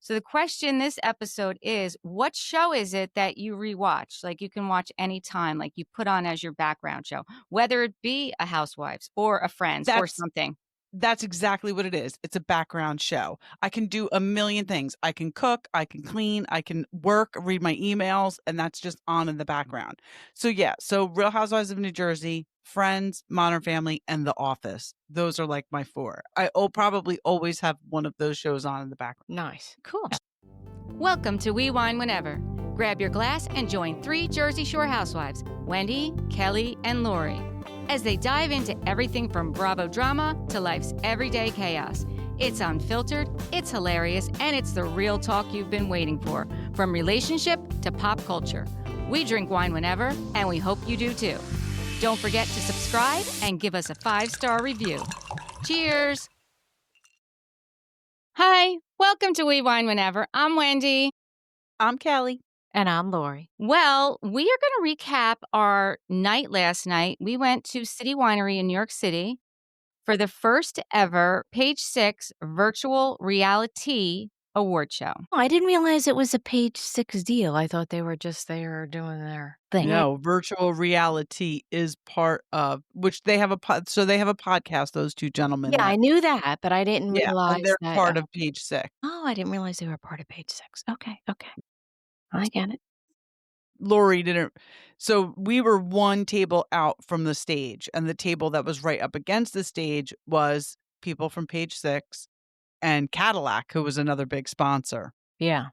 So the question this episode is, what show is it that you rewatch? Like you can watch anytime, like you put on as your background show, whether it be a Housewives or a Friends or That's something. That's exactly what it is. It's a background show. I can do a million things. I can cook, I can clean, I can work, read my emails, and that's just on in the background. So yeah, so Real Housewives of New Jersey, Friends, Modern Family, and The Office. Those are like my four. I'll probably always have one of those shows on in the background. Nice. Cool. Welcome to We Wine Whenever. Grab your glass and join three Jersey Shore housewives, Wendy, Kelli, and Lori, as they dive into everything from Bravo drama to life's everyday chaos. It's unfiltered, it's hilarious, and it's the real talk you've been waiting for, from relationship to pop culture. We drink wine whenever, and we hope you do too. Don't forget to subscribe and give us a 5-star review. Cheers! Hi, welcome to We Wine Whenever. I'm Wendy. I'm Kelli. And I'm Lori. Well, we are going to recap our night last night. We went to City Winery in New York City for the first ever Page 6 virtual Reali-Tea award show. Oh, I didn't realize it was a Page 6 deal. I thought they were just there doing their thing. No, virtual reality is part of which they have so they have a podcast, those two gentlemen. Yeah, I knew that, but I didn't realize and they're that. part of Page 6. Oh, I didn't realize they were part of Page 6. Okay. I get it. Lori didn't. So we were one table out from the stage, and the table that was right up against the stage was people from Page 6 and Cadillac, who was another big sponsor. Yeah.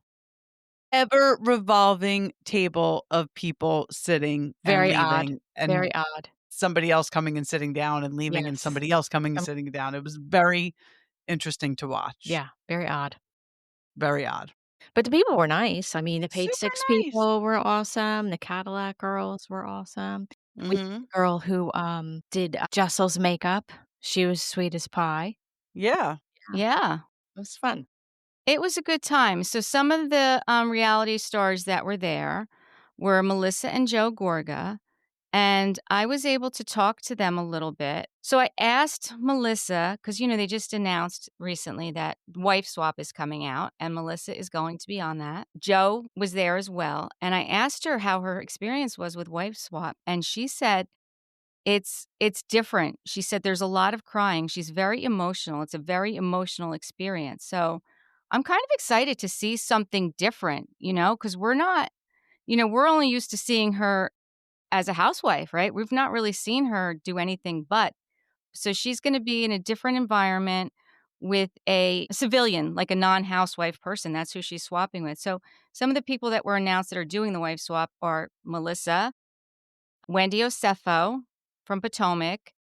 Ever revolving table of people sitting Very and odd. leaving, and Very odd. somebody else coming and sitting down and leaving, and Yes. somebody else coming and sitting down. It was very interesting to watch. Yeah, very odd. Very odd. But the people were nice. I mean, the Page Super 6 nice. people were awesome. The Cadillac girls were awesome. We Mhm. the girl who did Jessel's makeup, she was sweet as pie. Yeah. Yeah. It was fun. It was a good time. So some of the reality stars that were there were Melissa and Joe Gorga, and I was able to talk to them a little bit. So I asked Melissa, because, they just announced recently that Wife Swap is coming out, and Melissa is going to be on that. Joe was there as well, and I asked her how her experience was with Wife Swap, and she said, It's different. She said there's a lot of crying. She's very emotional. It's a very emotional experience. So I'm kind of excited to see something different, because we're not, we're only used to seeing her as a housewife, right? We've not really seen her do anything but. So she's going to be in a different environment with a civilian, like a non-housewife person. That's who she's swapping with. So some of the people that were announced that are doing the wife swap are Melissa, Wendy Osefo from Potomac,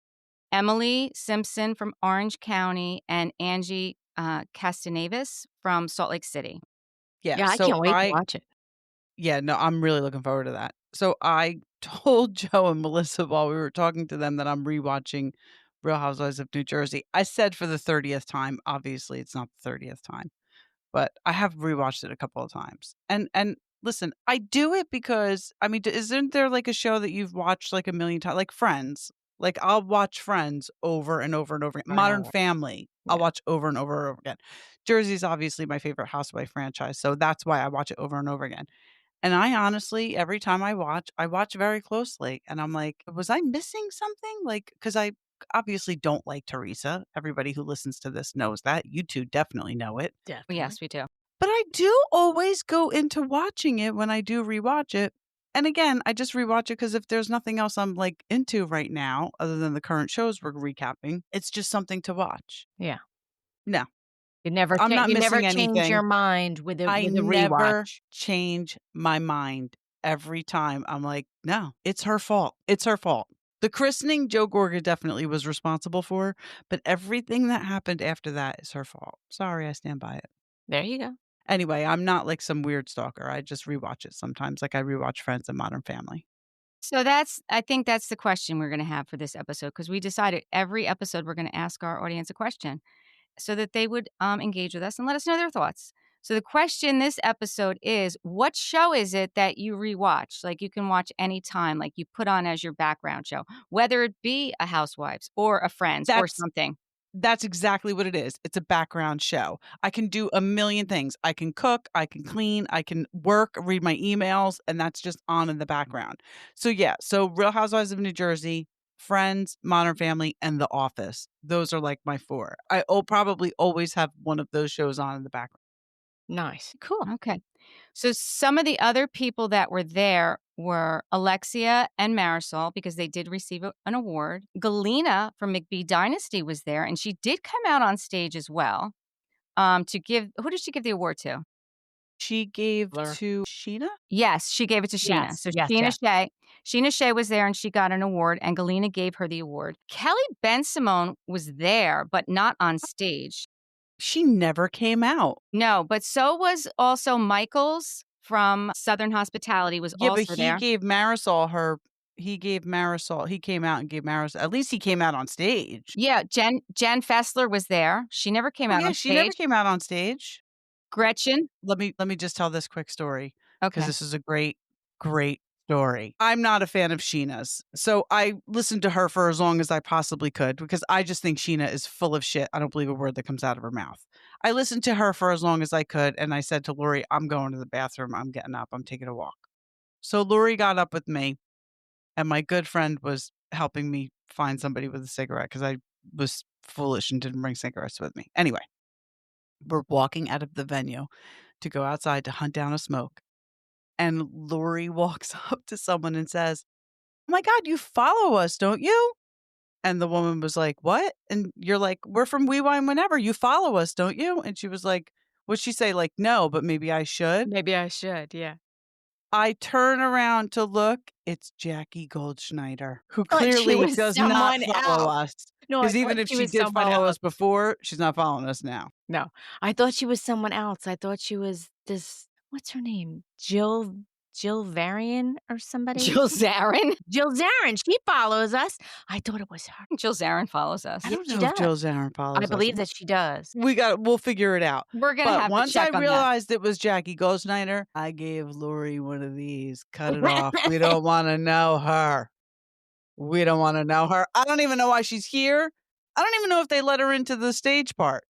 Emily Simpson from Orange County, and Angie Castanevis from Salt Lake City. Yeah, I can't wait to watch it. Yeah, no, I'm really looking forward to that. So I told Joe and Melissa while we were talking to them that I'm rewatching Real Housewives of New Jersey. I said for the 30th time. Obviously, it's not the 30th time, but I have rewatched it a couple of times. And listen, I do it because, I mean, isn't there like a show that you've watched like a million times, like Friends? Like I'll watch Friends over and over and over again. Modern Family, I'll watch over and over and over again. Jersey's obviously my favorite housewife franchise, so that's why I watch it over and over again. And I honestly, every time I watch very closely, and I'm like, was I missing something? Like, because I obviously don't like Teresa. Everybody who listens to this knows that. You two definitely know it. Definitely. Yes, we do. But I do always go into watching it when I do rewatch it. And again, I just rewatch it because if there's nothing else I'm like into right now, other than the current shows we're recapping, it's just something to watch. Yeah. No, You never I'm not you never missing change anything. your mind with a I with a never rewatch. change my mind every time. I'm like, no, it's her fault. It's her fault. The christening Joe Gorga definitely was responsible for, but everything that happened after that is her fault. Sorry, I stand by it. There you go. Anyway, I'm not like some weird stalker. I just rewatch it sometimes, like I rewatch Friends and Modern Family. So I think that's the question we're going to have for this episode, because we decided every episode we're going to ask our audience a question so that they would engage with us and let us know their thoughts. So the question this episode is, what show is it that you rewatch? Like you can watch anytime, like you put on as your background show, whether it be a Housewives or a Friends or something. That's exactly what it is. It's a background show. I can do a million things. I can cook, I can clean, I can work, read my emails, and that's just on in the background. So yeah, so Real Housewives of New Jersey, Friends, Modern Family, and The Office. Those are like my 4. I'll probably always have one of those shows on in the background. Nice. Cool. Okay. So some of the other people that were there were Alexia and Marisol because they did receive an award. Galena from McBee Dynasty was there, and she did come out on stage as well. To give who did she give the award to? She gave Blur. to Sheena? Yes, she gave it to Sheena. Yes, So yes, Sheena yes. Shea. Sheena Shea was there and she got an award, and Galena gave her the award. Kelly Ben-Simone was there, but not on stage. She never came out. No, but so was also Michaels from Southern Hospitality was Yeah, but also there. he came out and gave Marisol, at least he came out on stage. Yeah, Jen Fessler was there. She never came Oh, out yeah, on she never stage. came out on stage. Gretchen. Let me just tell this quick story because Okay. this is a great, great story. I'm not a fan of Sheena's, so I listened to her for as long as I possibly could because I just think Sheena is full of shit. I don't believe a word that comes out of her mouth. I listened to her for as long as I could, and I said to Lori, "I'm going to the bathroom. I'm getting up. I'm taking a walk." So Lori got up with me, and my good friend was helping me find somebody with a cigarette because I was foolish and didn't bring cigarettes with me. Anyway, we're walking out of the venue to go outside to hunt down a smoke. And Lori walks up to someone and says, "Oh my God, you follow us, don't you?" And the woman was like, "What?" And you're like, "We're from We Wine Whenever. You follow us, don't you?" And she was like, what'd she say? Like, "No, but maybe I should." Maybe I should, yeah. I turn around to look. It's Jackie Goldschneider, who Thought she clearly was does not someone follow else. us. No, I Because thought even if she she was did someone follow else. us before, she's not following us now. No, I thought she was someone else. I thought she was this what's her name? Jill Varian or somebody? Jill Zarin. Jill Zarin, she follows us. I thought it was her. Jill Zarin follows us. I Yeah, don't she know if does. Jill Zarin follows I us. believe that she does. We'll figure it out. We're gonna But have to once I check on that. realized it was Jackie Goldschneider, I gave Lori one of these. Cut it off. We don't want to know her. We don't want to know her. I don't even know why she's here. I don't even know if they let her into the stage part.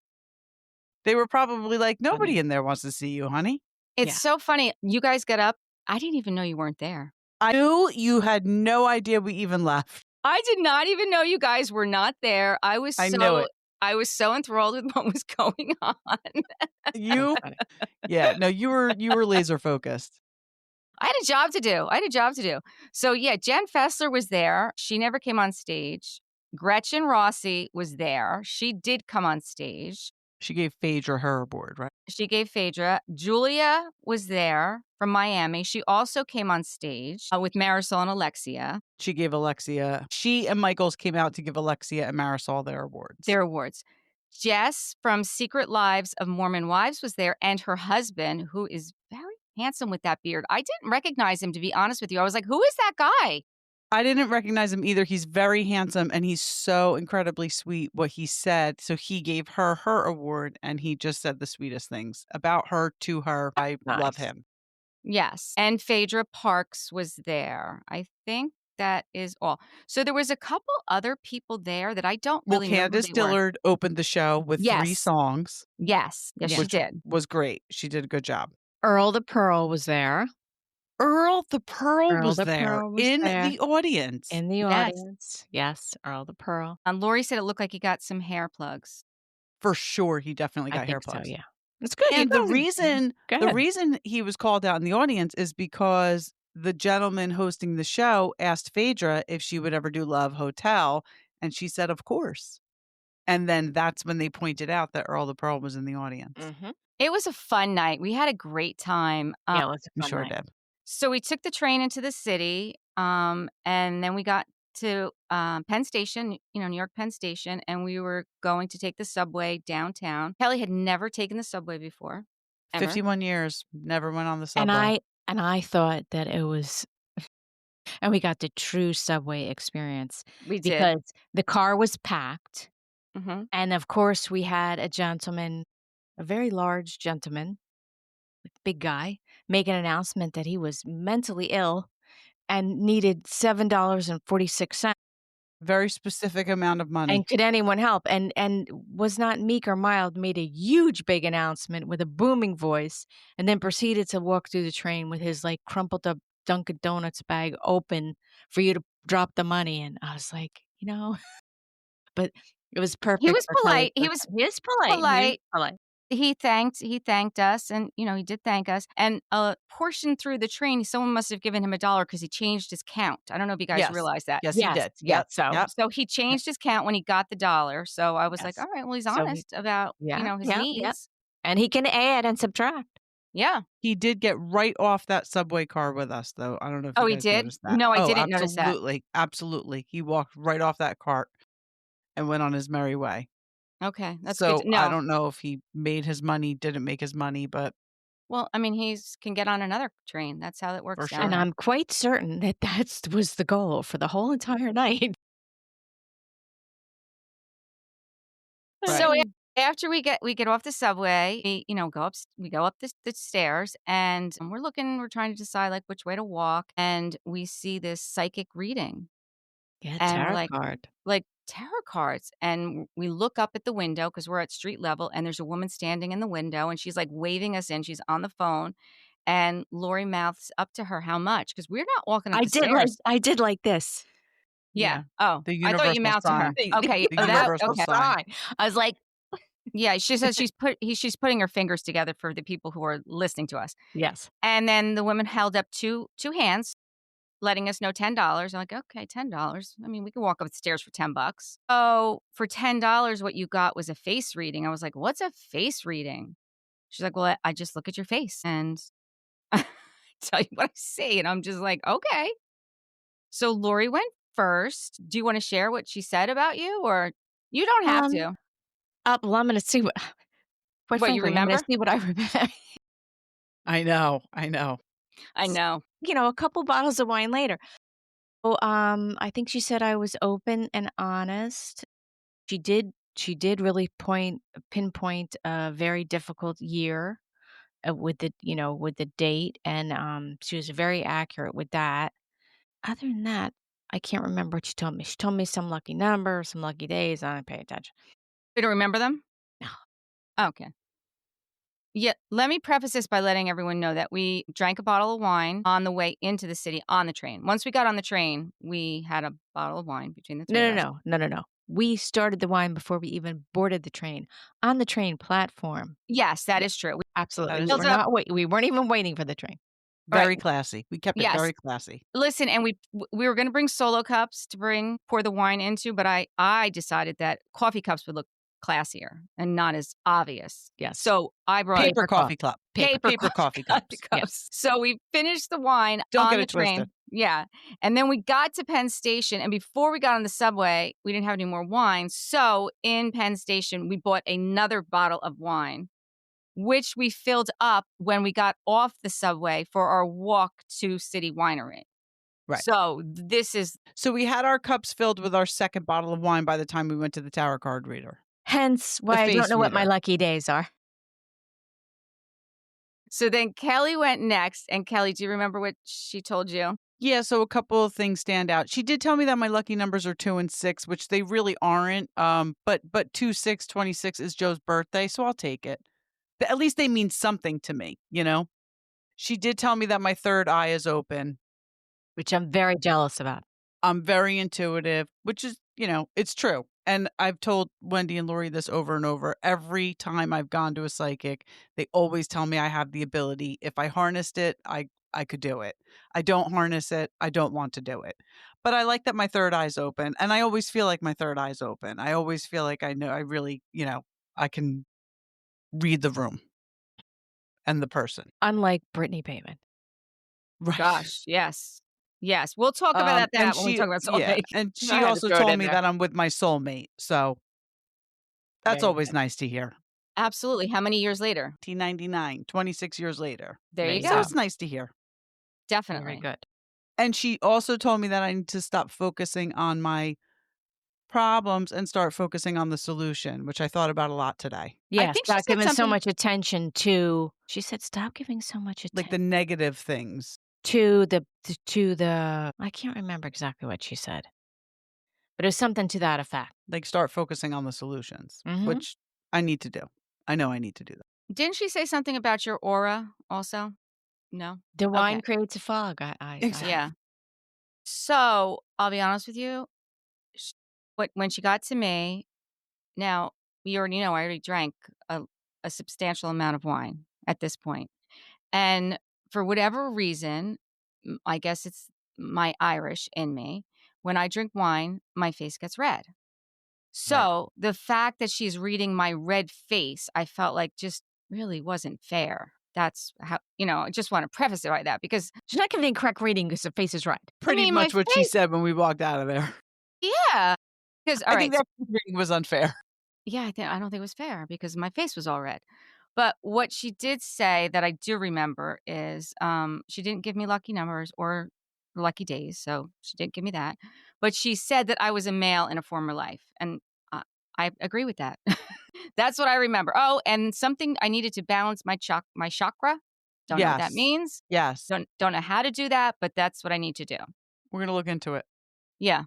They were probably like, nobody Funny. in there wants to see you, honey. It's Yeah. so funny. You guys got up. I didn't even know you weren't there. I knew you had no idea we even left. I did not even know you guys were not there. I knew it. I was so enthralled with what was going on. You, Funny. yeah, no, you were laser focused. I had a job to do. So yeah, Jen Fessler was there. She never came on stage. Gretchen Rossi was there. She did come on stage. She gave Phaedra her award, right? She gave Phaedra. Julia was there from Miami. She also came on stage with Marisol and Alexia. She gave Alexia. She and Michaels came out to give Alexia and Marisol their awards. Jess from Secret Lives of Mormon Wives was there, and her husband, who is very handsome with that beard. I didn't recognize him, to be honest with you. I was like, who is that guy? I didn't recognize him either. He's very handsome and he's so incredibly sweet what he said. So he gave her her award and he just said the sweetest things about her to her. I love Nice. him. Yes. And Phaedra Parks was there. I think that is all. So there was a couple other people there that I don't Well, really know who Candace they were. Dillard opened the show with 3 Yes. songs, Yes, she which did. was great. She did a good job. Earl the Pearl was there. Earl the Pearl was the there Pearl was in there. the audience. In the Yes. audience. Yes, Earl the Pearl. Lori said it looked like he got some hair plugs. For sure, he definitely got I hair think so, plugs. yeah. It's good. And the reason Go the ahead. reason he was called out in the audience is because the gentleman hosting the show asked Phaedra if she would ever do Love Hotel, and she said, "Of course." And then that's when they pointed out that Earl the Pearl was in the audience. Mhm. It was a fun night. We had a great time. Yeah, it was a We fun sure night. did. So we took the train into the city, and then we got to Penn Station, New York Penn Station, and we were going to take the subway downtown. Kelly had never taken the subway before, ever. 51 years, never went on the subway. And I thought that it was and we got the true subway experience We did. because the car was packed. hmm And of course, we had a gentleman, a very large gentleman, like big guy, make an announcement that he was mentally ill and needed $7.46 Very specific amount of money. And could anyone help? And was not meek or mild, made a huge big announcement with a booming voice, and then proceeded to walk through the train with his, like, crumpled up Dunkin' Donuts bag open for you to drop the money in. I was like, but it was He perfect was for Kelli polite. to he is polite, he is Polite. polite. He thanked us, and, he did thank us, and a portion through the train, someone must have given him $1 because he changed his count. I don't know if you guys Yes. realize that. Yes, he Yes, did. yes, Yep, so yep. So he changed his count when he got the $1, so I was like, yes. "Alright, well, he's So he honest about, yeah, his yeah, yeah, needs." and he can add and subtract. Yeah. He did get right off that subway car with us, though. I don't know if Oh, you he guys did? noticed that. No, I Oh, didn't notice that. absolutely, absolutely. He walked right off that cart and went on his merry way. Okay, that's good So, to I know. don't know if he made his money, didn't make his money, but Well, I mean, he's can get on another train. That's how it for works down And sure. there. I'm quite certain that was the goal for the whole entire night. Right. So after we get off the subway, we go up the stairs, and we're trying to decide, like, which way to walk, and we see this psychic reading, Yeah, and we're tarot card. like tarot cards, and we look up at the window because we're at street level, and there's a woman standing in the window, and she's, like, waving us in. She's on the phone, and Lori mouths up to her how much, because 'cause we're not walking up the stairs. I did like this. Yeah. Yeah. Oh, The I thought you universal mouthed to her. sign. Okay. The Oh, that universal okay. sign. I was like, Yeah, she says she's putting her fingers together for the people who are listening to us. yes. And then the woman held up two hands, letting us know $10. I'm like, "Okay, $10. I mean, we can walk up the stairs for $10." Oh, for $10, what you got was a face reading. I was like, "What's a face reading?" She's like, "Well, I just look at your face and tell you what I see." And I'm just like, "Okay." So Lori went first. Do you wanna share what she said about you, or you don't have Um, to. well, I'm gonna see what quite What, you frankly, I'm gonna remember? see what I remember. I know, I know. I know. A couple bottles of wine later. Oh, I think she said I was open and honest. She did really pinpoint a very difficult year, with the date, and, she was very accurate with that. Other than that, I can't remember what she told me. She told me some lucky number, some lucky days. I didn't pay attention. You don't remember them? No. Okay. Yeah, let me preface this by letting everyone know that we drank a bottle of wine on the way into the city on the train. Once we got on the train, we had a bottle of wine between the 3 No, of no, us. no. No, no, no. We started the wine before we even boarded the train, on the train platform. Yes, that Yeah, is true. We absolutely. That We is were filled true. up. not wait we weren't even waiting for the train. Right. Very classy. We kept it Yes. very classy. Listen, and we were gonna bring solo cups to pour the wine into, but I decided that coffee cups would look classier and not as obvious. Yes. So I brought Paper Paper cup. coffee cup. Paper Paper coffee coffee cups. Yes. cups. So we finished the wine Don't on get the it twisted. train. Yeah. And then we got to Penn Station, and before we got on the subway, we didn't have any more wine. So in Penn Station, we bought another bottle of wine, which we filled up when we got off the subway for our walk to City Winery. Right. So this is So we had our cups filled with our second bottle of wine by the time we went to the tarot card reader. Hence why I don't face know what my reader. lucky days are. so then Kelli went next. And Kelli, do you remember what she told you? Yeah, so a couple of things stand out. She did tell me that my lucky numbers are 2 and 6, which they really aren't. But 2, 6, 26 is Joe's birthday, so I'll take it. At least they mean something to me, you know? She did tell me that my third eye is open. Which I'm very jealous about. I'm very intuitive, which is, it's true. And I've told Wendy and Lori this over and over. Every time I've gone to a psychic, they always tell me I have the ability. If I harnessed it, I could do it. I don't harness it. I don't want to do it. But I like that my third eye's open. And I always feel like my third eye's open. I always feel like I know I really, I can read the room and the person. Unlike Brittany Payment. Right. Gosh, yes. Yes. We'll talk about that and when we she talk about yeah, soulmate. and I she had to also throw it told in me there. that I'm with my soulmate. So that's Very always good. nice to hear. Absolutely. How many years later? 1999, 26 years later. There you There go. you So it's nice to hear. Definitely. Very good. And she also told me that I need to stop focusing on my problems and start focusing on the solution, which I thought about a lot today. Yeah, think she stop said giving so something. much attention to she said, "Stop giving so much Like the attention negative things. to the I can't remember exactly what she said. But it was something to that effect. Like, start focusing on the solutions, Mhm. which I need to do. I know I need to do that. Didn't she say something about your aura also? No? The wine Okay. creates a fog. Exactly. Yeah. So, I'll be honest with you, sh when she got to me now, you already know I already drank a substantial amount of wine at this point, and for whatever reason, I guess it's my Irish in me, when I drink wine, my face gets red. Right. So, the fact that she's reading my red face, I felt like just really wasn't fair. That's how I just wanna preface it like that because, She's not giving correct reading because her face is red. Pretty my much what she face. said when we walked out of there. Yeah. Because I alright, think that reading was unfair. yeah, I don't think it was fair because my face was all red. But what she did say that I do remember is, she didn't give me lucky numbers or lucky days, so she didn't give me that. But she said that I was a male in a former life, and I agree with that. That's what I remember. Oh, and something I needed to balance my chakra. Don't know what that Yes. means. Yes. Don't know how to do that, but that's what I need to do. We're gonna look into it. Yeah.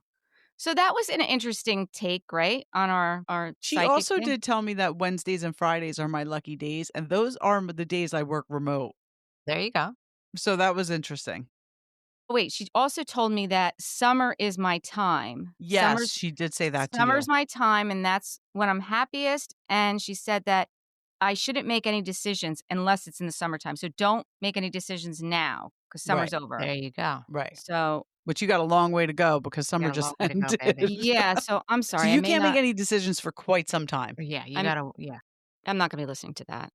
So that was an interesting take, right, on our She psychic also thing. did tell me that Wednesdays and Fridays are my lucky days, and those are the days I work remote. There you go. So that was interesting. Wait, she also told me that summer is my time. Yes, she did say that to Summer's you. my time, and that's when I'm happiest, and she said that I shouldn't make any decisions unless it's in the summertime, so don't make any decisions now because Right, summer's over. There you go. right. So But you got a long way to go because You summer got a just long way to go, baby. ended. yeah, so I'm So sorry, I you may can't make not any decisions for quite some time. Yeah, you I'm gotta yeah. I'm not gonna be listening to that.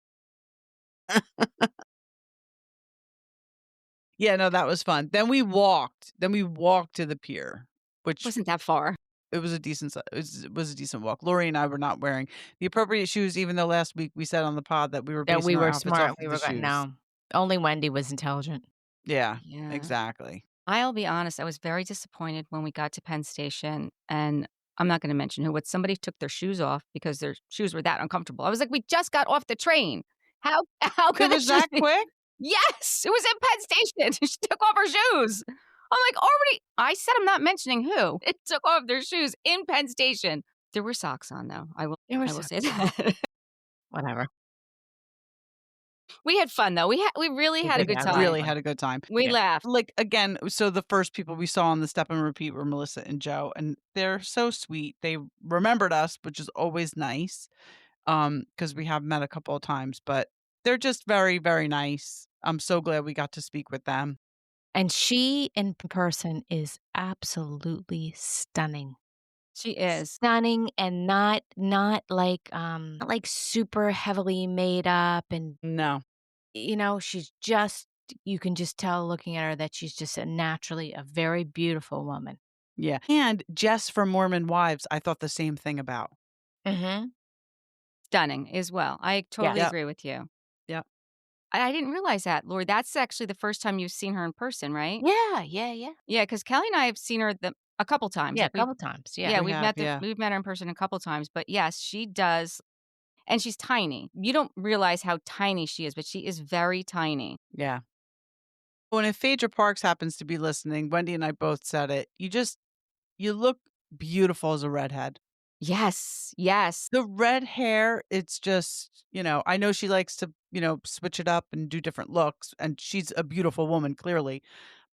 Yeah, no, that was fun. Then we walked to the pier, which Wasn't that far. it was a decent it was a decent walk. Lori and I were not wearing the appropriate shoes, even though last week we said on the pod that we were That we basing our were outfits off smart, of we the were going shoes. no. Only Wendy was intelligent. Yeah, Yeah. exactly. I'll be honest, I was very disappointed when we got to Penn Station, and I'm not gonna mention who, but somebody took their shoes off because their shoes were that uncomfortable. I was like, "We just got off the train. How how It could the was shoes that be?" quick? Yes! It was in Penn Station. She took off her shoes. I'm like, "Already." I said I'm not mentioning who. It took off their shoes in Penn Station. There were socks on, though. There were I will some say that. whatever. We had fun, though. We really had a We good Yeah, we had time. really fun. had a good time. We Yeah. laughed. Like, again, so the first people we saw on the step and repeat were Melissa and Joe, and they're so sweet. They remembered us, which is always nice, because we have met a couple of times, but they're just very, very nice. I'm so glad we got to speak with them. And she in person is absolutely stunning. She is. Stunning and not like, not like super heavily made up and, No. she's just you can just tell looking at her that she's just naturally a very beautiful woman. Yeah. And Jess from Mormon Wives, I thought the same thing about. Mhm. Stunning as well. I totally Yes. Yep. agree with you. Yep. I didn't realize that, Lord. That's actually the first time you've seen her in person, right? Yeah, yeah, yeah. Yeah, because Kelly and I have seen her a couple times. Yeah, a Like couple times, yeah. yeah, We have, yeah. we've met her in person a couple times. But yes, she does, and she's tiny. You don't realize how tiny she is, but she is very tiny. Yeah. When if Phaedra Parks happens to be listening, Wendy and I both said it. You look beautiful as a redhead. Yes, yes. The red hair, it's just, I know she likes to, switch it up and do different looks, and she's a beautiful woman, clearly.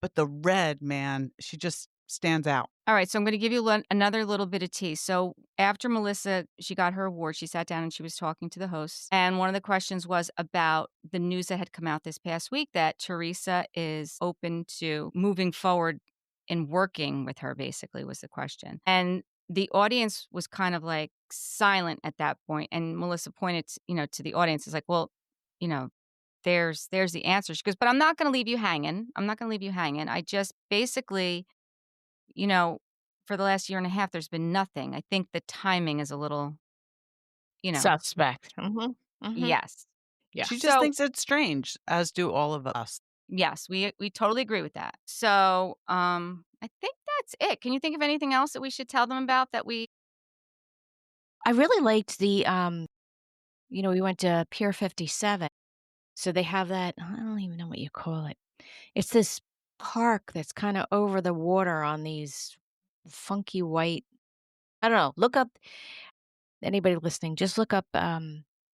But the red, man, she just stands out. All right, so I'm going to give you another little bit of tea. So after Melissa, she got her award, she sat down and she was talking to the host. And one of the questions was about the news that had come out this past week that Teresa is open to moving forward in working with her, basically, was the question. And the audience was kind of like silent at that point. And Melissa pointed, to the audience. It's like, well, you know, there's the answer. She goes, but I'm not going to leave you hanging. I'm not going to leave you hanging. I just basically you know, for the last year and a half, there's been nothing. I think the timing is a little, you know Suspect. Mhm. Mhm. yes. Yeah. She just So, thinks it's strange, as do all of us. yes, we totally agree with that. So, I think that's it. Can you think of anything else that we should tell them about that we I really liked we went to Pier 57. So they have that I don't even know what you call it. It's this park that's kinda over the water on these funky white I don't know. Look up anybody listening, just look up,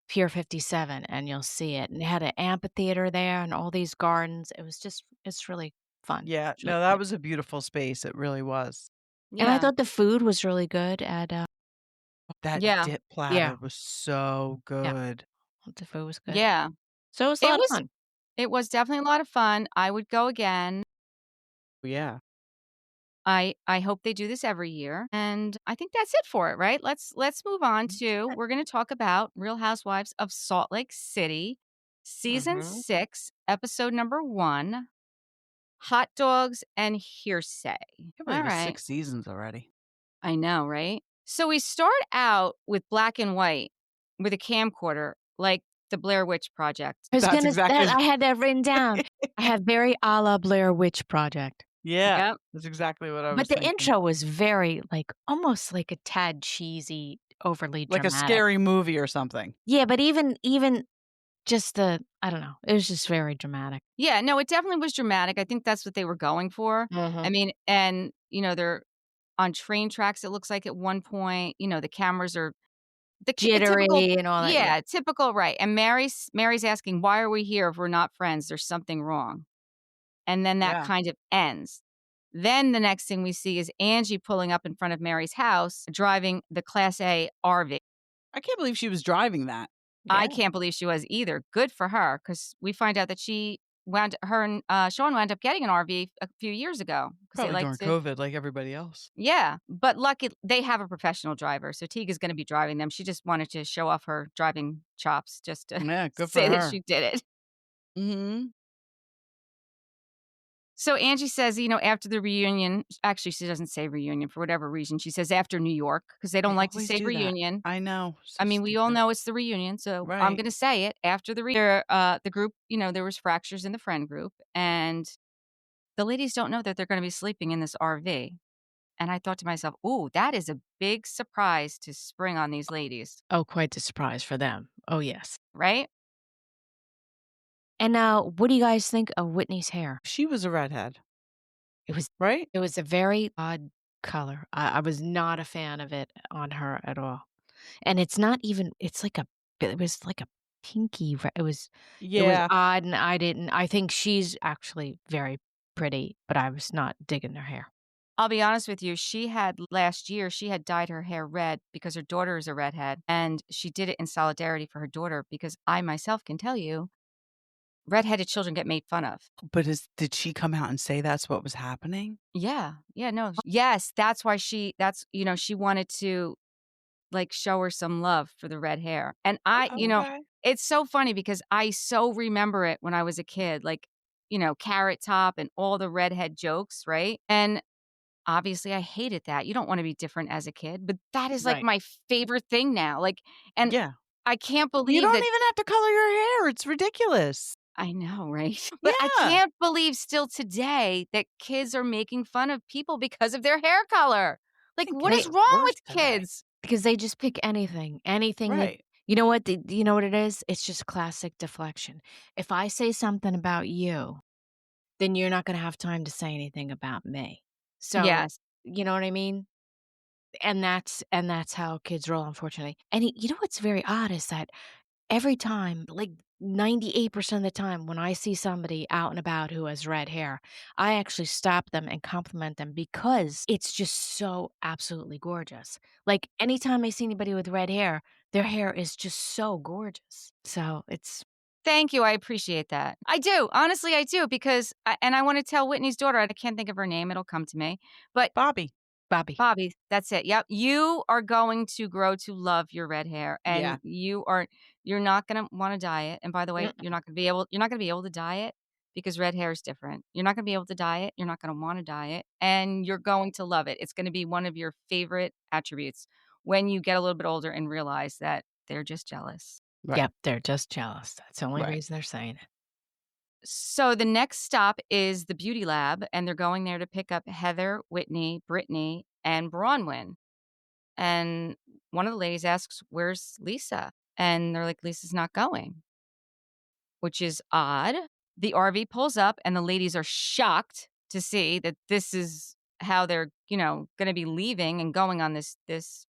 Pier 57 and you'll see it, and they had an amphitheater there and all these gardens. It's really fun. Yeah, It's really no, that good. was a beautiful space, it really was. And I Yeah. thought the food was really good at, That Yeah. dip yeah, platter was so yeah, good. the food was good. Yeah. So it was a It lot of was fun. it was definitely a lot of fun. I would go again. Yeah. I hope they do this every year, and I think that's it for it, right? Let's move on to we're gonna talk about Real Housewives of Salt Lake City, season Mhm. 6, episode number 1, Hot Dogs and Hearsay. Can't believe it's Alright. 6 seasons already. I know, right? So we start out with black and white with a camcorder, like the Blair Witch Project. I was That's gonna exactly that I had that written down. I have very a la Blair Witch Project. Yeah, Yep. that's exactly what I But was the thinking. intro was very, like, almost like a tad cheesy, overly Like a dramatic. scary movie or something. Yeah, but even just I don't know, it was just very dramatic. Yeah, no, it definitely was dramatic. I think that's what they were going for. I Mhm. mean, and, they're on train tracks, it looks like at one point, the cameras are the typical. Jittery and all that, yeah. Yeah, typical, right, and Mary's asking, "Why are we here if we're not friends? There's something wrong." And then that Yeah. kind of ends. Then the next thing we see is Angie pulling up in front of Mary's house, driving the Class A RV. I can't believe she was driving that. I Yeah. can't believe she was either. Good for her, because we find out that her and Sean wound up getting an RV a few years ago because they Probably like during to. COVID like everybody else. Yeah, but lucky they have a professional driver, so Tiga's gonna be driving them. She just wanted to show off her driving chops just to Yeah, good for say that her. she did it. Mhm. So Angie says, after the reunion, actually, she doesn't say reunion for whatever reason. She says after New York because they don't They like to always say do that. reunion. I know, I so mean, we all stupid. know it's the reunion, so I'm Right. gonna say it after the group. There was fractures in the friend group, and the ladies don't know that they're gonna be sleeping in this RV. And I thought to myself, "Ooh, that is a big surprise to spring on these ladies," Oh, quite a surprise for them. Oh, yes. right? And now, what do you guys think of Whitney's hair? She was a redhead, It was right? it was a very odd color. I was not a fan of it on her at all. And it's not even it was like a pinky re it was Yeah, odd, and I think she's actually very pretty, but I was not digging her hair. I'll be honest with you, last year, she had dyed her hair red because her daughter is a redhead, and she did it in solidarity for her daughter because I myself can tell you, redheaded children get made fun of. but did she come out and say that's what was happening? Yeah. Yeah, no. Yes, that's why she wanted to, like, show her some love for the red hair. And Okay. it's so funny because I so remember it when I was a kid, like, Carrot Top and all the redhead jokes, right? And obviously, I hated that. You don't wanna be different as a kid, but that is, like, Right. my favorite thing now, like, and Yeah. I can't You believe don't that. even have to color your hair, it's ridiculous. I know, right? But I Yeah. can't believe still today that kids are making fun of people because of their hair color. I Like, think what kids is They are wrong worse with today. kids? because they just pick anything that Right. you know what? You know what it is? It's just classic deflection. If I say something about you, then you're not gonna have time to say anything about me. So, Yes. you know what I mean? And that's how kids roll, unfortunately. And you know what's very odd is that every time, like 98% of the time when I see somebody out and about who has red hair, I actually stop them and compliment them because it's just so absolutely gorgeous. Like anytime I see anybody with red hair, their hair is just so gorgeous. So it's Thank you, I appreciate that. I do, honestly, I do, because I wanna tell Whitney's daughter, I can't think of her name, it'll come to me, but Bobby. Bobby. Bobby, that's it. Yep. You are going to grow to love your red hair, Yeah. and you're not gonna wanna dye it, and by the way, Mm-mm. you're not gonna be able to dye it because red hair is different. You're not gonna be able to dye it, you're not gonna wanna dye it, and you're going to love it. It's gonna be one of your favorite attributes when you get a little bit older and realize that they're just jealous. Right. Yep, they're just jealous. That's the only Right. reason they're saying it. So the next stop is the beauty lab, and they're going there to pick up Heather, Whitney, Brittany, and Bronwyn. And one of the ladies asks, "Where's Lisa?" And they're like, "Lisa's not going," which is odd. The RV pulls up, and the ladies are shocked to see that this is how they're, gonna be leaving and going on this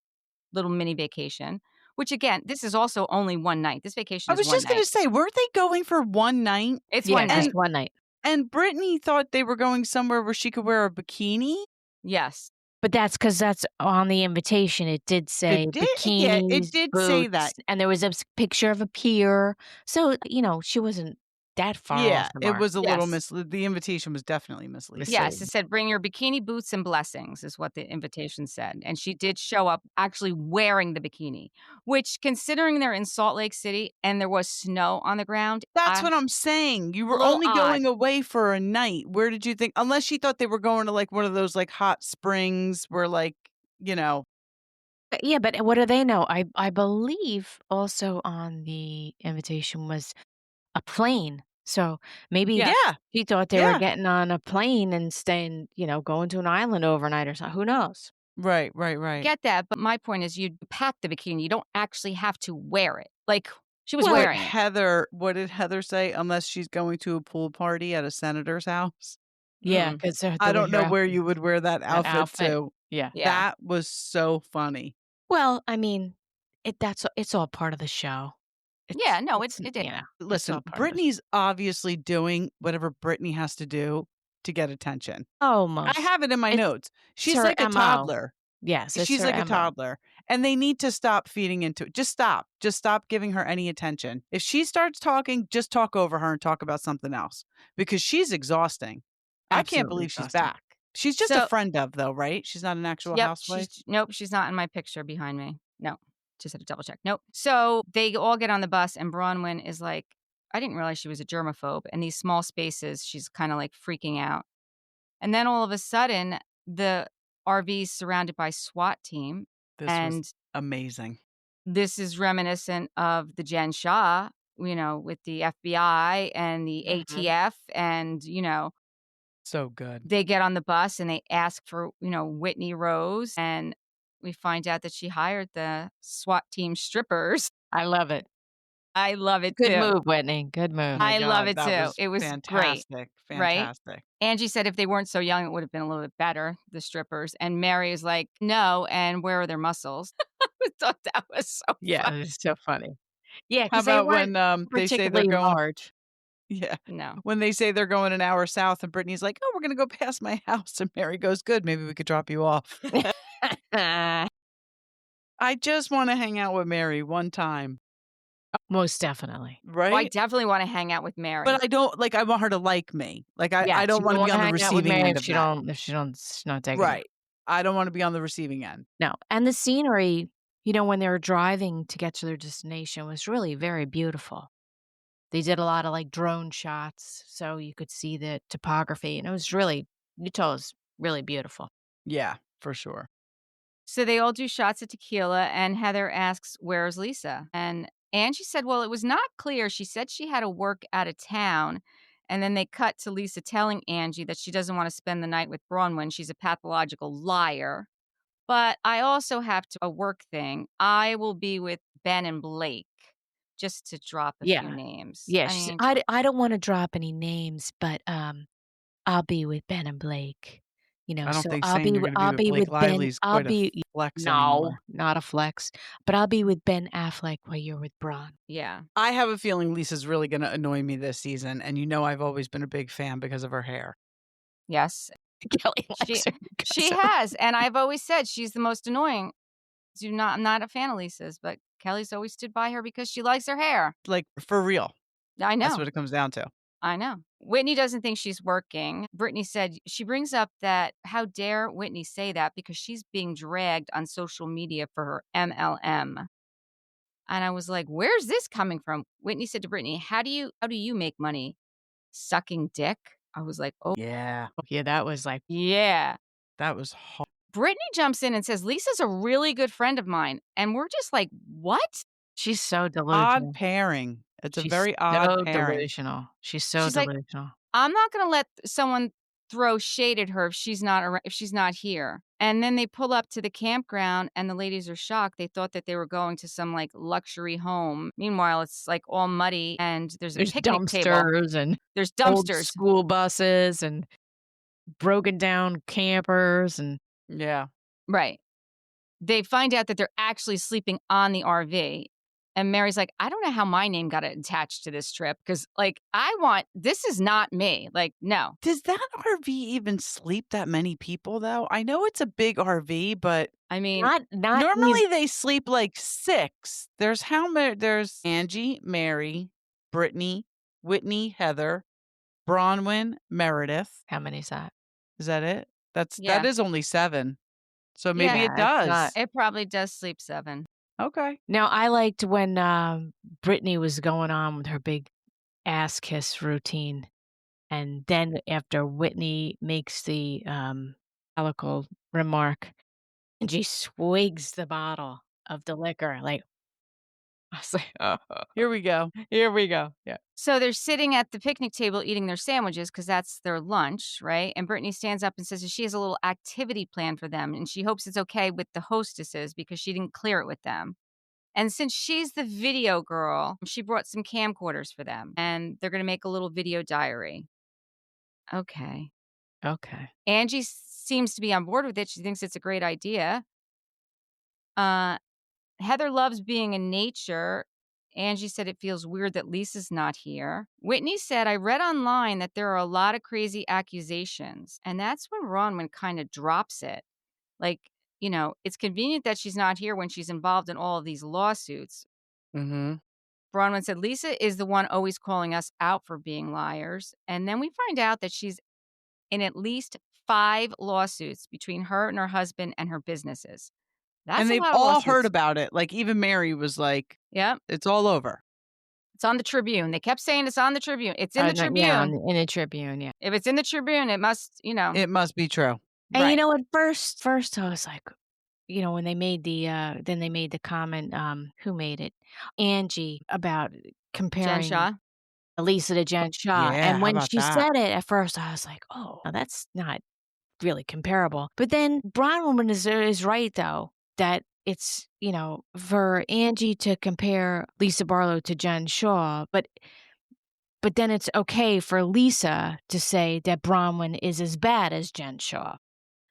little mini vacation, which again, this is also only one night. This vacation I is was one just gonna night. say, weren't they going for one night? It's Yeah, one just night. one night. And Brittany thought they were going somewhere where she could wear a bikini? Yes. But that's because that's on the invitation. It did say It did? Yeah, it bikinis, did say that. boots, and there was a picture of a pier. So, she wasn't that far Yeah, off the it mark. was a little Yes. the invitation was definitely misleading. Yes, it said, "Bring your bikini, boots, and blessings," is what the invitation said, and she did show up actually wearing the bikini, which, considering they're in Salt Lake City and there was snow on the ground, That's what I'm saying. You a were little only odd. going away for a night. Where did you think, unless she thought they were going to, like, one of those, like, hot springs where, like, you know. Yeah, but what do they know? I believe also on the invitation was a plane. So maybe Yeah. Yeah, she thought they were yeah. getting on a plane and staying, going to an island overnight or something. Who knows? Right, right. Get that, but my point is you pack the bikini, you don't actually have to wear it. Like, she was Well, wearing it. What did Heather say? Unless she's going to a pool party at a senator's house? Yeah, Mm. because I don't know where you would wear that outfit to. Yeah. Yeah. That was so funny. Well, I mean, it's all part of the show. Yeah, no, it did. It's Listen, all part of the Brittany's obviously doing whatever Brittany has to do to get attention. Almost. I have it in my It's- notes. She's her like a MO. toddler. Yes, it's She's her like a MO. toddler. And they need to stop feeding into it. Just stop. Just stop giving her any attention. If she starts talking, just talk over her and talk about something else because she's exhausting. I can't Absolutely believe she's exhausting. back. She's just a friend of, though, right? She's not an actual Yep, housewife. nope, she's not in my picture behind me. No, just had to double check. Nope. So they all get on the bus, and Bronwyn is like, I didn't realize she was a germaphobe. And these small spaces, she's kind of like freaking out. And then all of a sudden, the RV's surrounded by SWAT team. This and was amazing. this is reminiscent of the Jen Shah, with the FBI and the ATF. And, So good. they get on the bus and they ask for, Whitney Rose. And we find out that she hired the SWAT team strippers. I love it. I love it Good too. move, Whitney. Good move. I love it that too. was It was fantastic. great. Fantastic. Right? Angie said if they weren't so young, it would have been a little bit better, the strippers. And Mary is like, no. And where are their muscles? I thought that was so Yeah, funny. it's so funny. Yeah, How because they about weren't when they say they're particularly going? large. Yeah. No. When they say they're going an hour south and Brittany's like, oh, we're going to go past my house. And Mary goes, good. Maybe we could drop you off. I just want to hang out with Mary one time. Most definitely. Right? Well, I definitely want to hang out with Mary. But I don't I want her to like me. Like I Yes, don't you want to be on the hang out with receiving Mary end if of she that. she's not taking it. Right. I don't want to be on the receiving end. No. And the scenery, when they were driving to get to their destination was really very beautiful. They did a lot of like drone shots so you could see the topography. And it was really, Utah was really beautiful. Yeah, for sure. So they all do shots of tequila, and Heather asks, where's Lisa? And Angie said, well, it was not clear. She said she had to work out of town. And then they cut to Lisa telling Angie that she doesn't want to spend the night with Bronwyn. She's a pathological liar. But I also have a work thing. I will be with Ben and Blake, just to drop a few names. Yeah, she said, I don't want to drop any names, but I'll be with Ben and Blake. I don't so think I'll saying be you're with going to be with Blake Ben. Lively's I'll quite a be flex no, anymore. not a flex, but I'll be with Ben Affleck while you're with Bron. Yeah. I have a feeling Lisa's really going to annoy me this season. And I've always been a big fan because of her hair. Yes. Kelli likes her. She has. And I've always said she's the most annoying. I'm not a fan of Lisa's, but Kelly's always stood by her because she likes her hair. Like, for real. I know. That's what it comes down to. I know. Whitney doesn't think she's working. Brittany said she brings up that how dare Whitney say that because she's being dragged on social media for her MLM. And I was like, where's this coming from? Whitney said to Brittany, how do you make money? Sucking dick? I was like, oh. Yeah. Yeah, that was like, Yeah. That was hard. Brittany jumps in and says, Lisa's a really good friend of mine. And we're just like, what? she's so delusional. Odd pairing. It's a very odd pairing. Delusional. She's so She's like, delusional. I'm not going to let someone throw shade at her if she's not here. And then they pull up to the campground and the ladies are shocked. They thought that they were going to some like luxury home. Meanwhile, it's like all muddy and there's a picnic table. dumpsters and There's old dumpsters. school buses and broken down campers and Yeah. Right. They find out that they're actually sleeping on the RV. And Mary's like, I don't know how my name got attached to this trip because, like, this is not me. Like, no. Does that RV even sleep that many people, though? I know it's a big RV, but I mean, not these. normally they sleep like 6. There's how many? There's Angie, Mary, Brittany, Whitney, Heather, Bronwyn, Meredith. How many is that? Is that it? That yeah. is only 7. So maybe Yeah, it it's not. does. it probably does sleep 7. Okay. Now, I liked when Brittany was going on with her big ass kiss routine. And then after Whitney makes the alcohol remark, and she swigs the bottle of the liquor, like, I was like, oh, Here we go. here we go. Yeah. So they're sitting at the picnic table eating their sandwiches because that's their lunch, right? And Brittany stands up and says that she has a little activity plan for them and she hopes it's okay with the hostesses because she didn't clear it with them. And since she's the video girl, she brought some camcorders for them and they're going to make a little video diary. Okay. Okay. Angie seems to be on board with it. She thinks it's a great idea. Heather loves being in nature. Angie said it feels weird that Lisa's not here. Whitney said, I read online that there are a lot of crazy accusations. And that's when Ronwin kind of drops it. Like, it's convenient that she's not here when she's involved in all of these lawsuits. Mm-hmm. Bronwyn said, Lisa is the one always calling us out for being liars. And then we find out that she's in at least 5 lawsuits between her and her husband and her businesses. That's And a they've lot of all heard lawsuits. about it. Like, even Mary was like, Yep. it's all over. It's on the Tribune. They kept saying it's on the Tribune. It's in the Tribune. Yeah, in the Tribune, yeah. If it's in the Tribune, it must, It must be true. And right. at first I was like, when they made then they made the comment, who made it? Angie, about Jen comparing Shaw. Lisa to Jen Shaw. Yeah, And how when about she that? said it at first, I was like, oh, now that's not really comparable. But then Bronwyn is right, though, that it's, for Angie to compare Lisa Barlow to Jen Shaw, but then it's okay for Lisa to say that Bronwyn is as bad as Jen Shaw.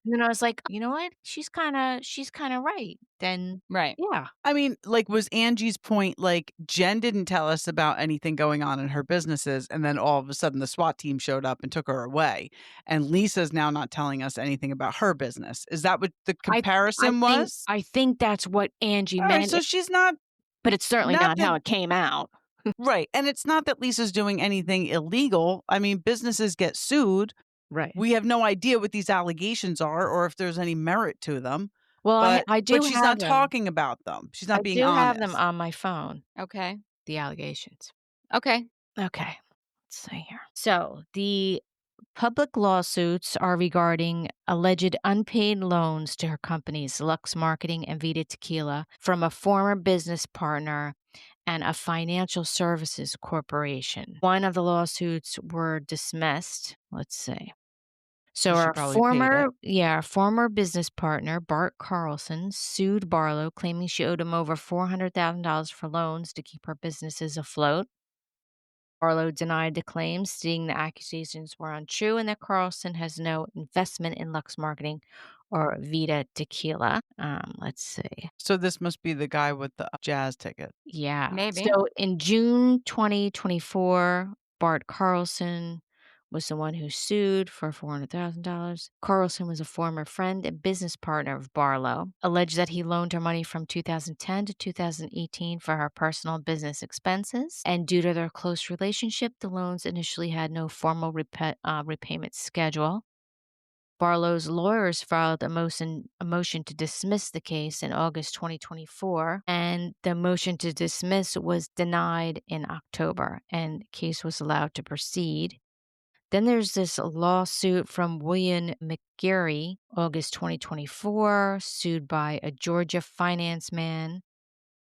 And then I was like, you know what? She's kind of right. Then, Right. yeah. I mean, like, was Angie's point, like, Jen didn't tell us about anything going on in her businesses, and then all of a sudden the SWAT team showed up and took her away, and Lisa's now not telling us anything about her business. Is that what the comparison was? I think that's what Angie All right, meant, so she's not but it's certainly not not that how it came out. right, and it's not that Lisa's doing anything illegal. I mean, businesses get sued. Right. We have no idea what these allegations are or if there's any merit to them. Well, But I do she's have not them. talking about them. She's not I being do have them honest. on my phone, Okay. the allegations. Okay. Okay. Let's see here. So the public lawsuits are regarding alleged unpaid loans to her companies, Lux Marketing and Vita Tequila, from a former business partner and a financial services corporation. One of the lawsuits were dismissed. Let's see. So She our probably paid it. our former business partner, Bart Carlson, sued Barlow, claiming she owed him over $400,000 for loans to keep her businesses afloat. Barlow denied the claims, stating the accusations were untrue and that Carlson has no investment in Lux Marketing or Vita Tequila. Let's see. So this must be the guy with the jazz ticket. Yeah. Maybe. So in June 2024, Bart Carlson was the one who sued for $400,000. Carlson was a former friend and business partner of Barlow, alleged that he loaned her money from 2010 to 2018 for her personal business expenses. And due to their close relationship, the loans initially had no formal repayment schedule. Barlow's lawyers filed a motion to dismiss the case in August 2024, and the motion to dismiss was denied in October, and the case was allowed to proceed. Then there's this lawsuit from William McGarry, August 2024, sued by a Georgia finance man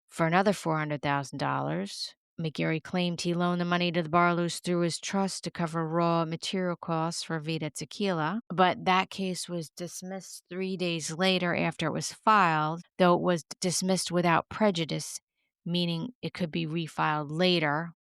for another $400,000. McGarry claimed he loaned the money to the Barlows through his trust to cover raw material costs for Vita Tequila, but that case was dismissed 3 days later after it was filed, though it was dismissed without prejudice, meaning it could be refiled later.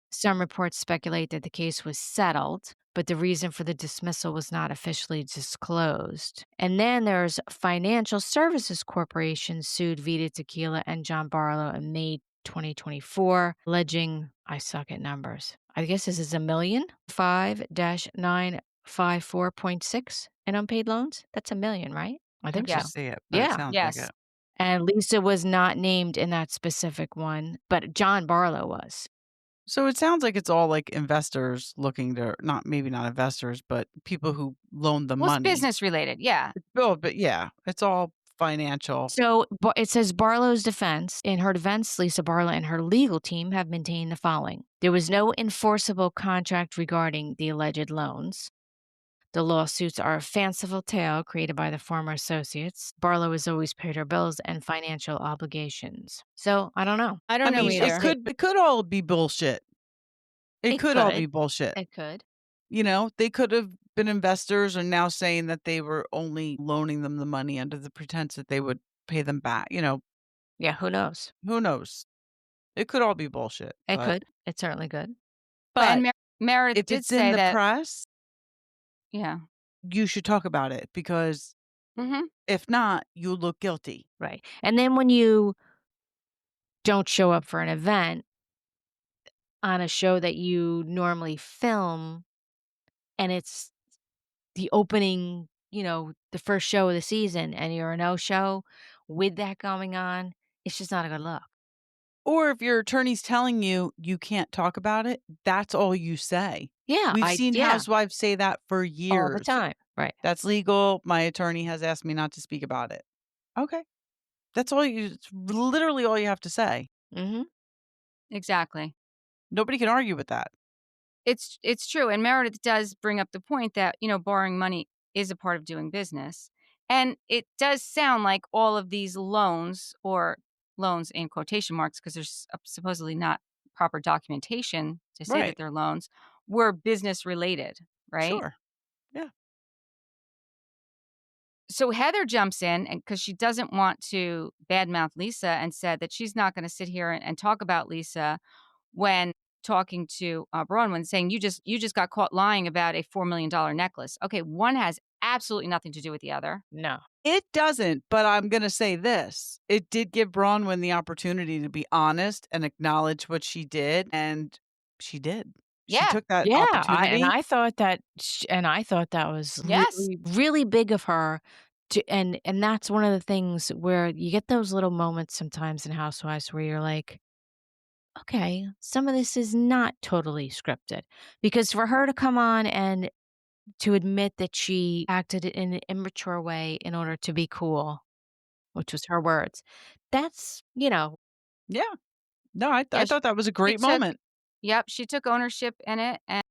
Some reports speculate that the case was settled, but the reason for the dismissal was not officially disclosed. And then there's Financial Services Corporation sued Vita Tequila and John Barlow in May 2024, alleging, I suck at numbers. I guess this is a million, 5-954.6 in unpaid loans. That's $1 million, right? I I think have so. to see it, but it Yeah. sounds like Yes. it. And Lisa was not named in that specific one, but John Barlow was. So it sounds like it's all like investors looking to maybe not investors, but people who loan the Well, it's money. business related. Yeah. But yeah, it's all financial. So it says Barlow's defense. In her defense, Lisa Barlow and her legal team have maintained the following. There was no enforceable contract regarding the alleged loans. The lawsuits are a fanciful tale created by the former associates. Barlow has always paid her bills and financial obligations. So I don't know. I don't know mean, either. it could all be bullshit. It could all be bullshit. It could. You know, they could have been investors and now saying that they were only loaning them the money under the pretense that they would pay them back. You know, Yeah, who knows? who knows? It could all be bullshit. It could. It certainly could. But And Meredith if did it's say in the that. press, Yeah. you should talk about it because if not, you look guilty. Right. And then when you don't show up for an event on a show that you normally film and it's the opening, the first show of the season and you're a no-show with that going on, it's just not a good look. Or if your attorney's telling you you can't talk about it, that's all you say. Yeah. We've seen Housewives say that for years. All the time. Right. That's legal. My attorney has asked me not to speak about it. Okay. It's literally all you have to say. Mm-hmm. Exactly. Nobody can argue with that. It's true. And Meredith does bring up the point that, borrowing money is a part of doing business. And it does sound like all of these loans, or loans in quotation marks, because there's supposedly not proper documentation to say that they're loans, were business related, right? Sure. Yeah. So Heather jumps in because she doesn't want to badmouth Lisa and said that she's not going to sit here and talk about Lisa when talking to Bronwyn, saying you just got caught lying about a $4 million necklace. Okay, one has absolutely nothing to do with the other. No. It doesn't, but I'm going to say this. It did give Bronwyn the opportunity to be honest and acknowledge what she did, and she did. She took that opportunity. I thought that was really, really big of her. And that's one of the things where you get those little moments sometimes in Housewives where you're like, okay, some of this is not totally scripted. Because for her to come on and to admit that she acted in an immature way in order to be cool, which was her words, that's, Yeah. No, I thought that was a great moment. Yep, she took ownership in it. And,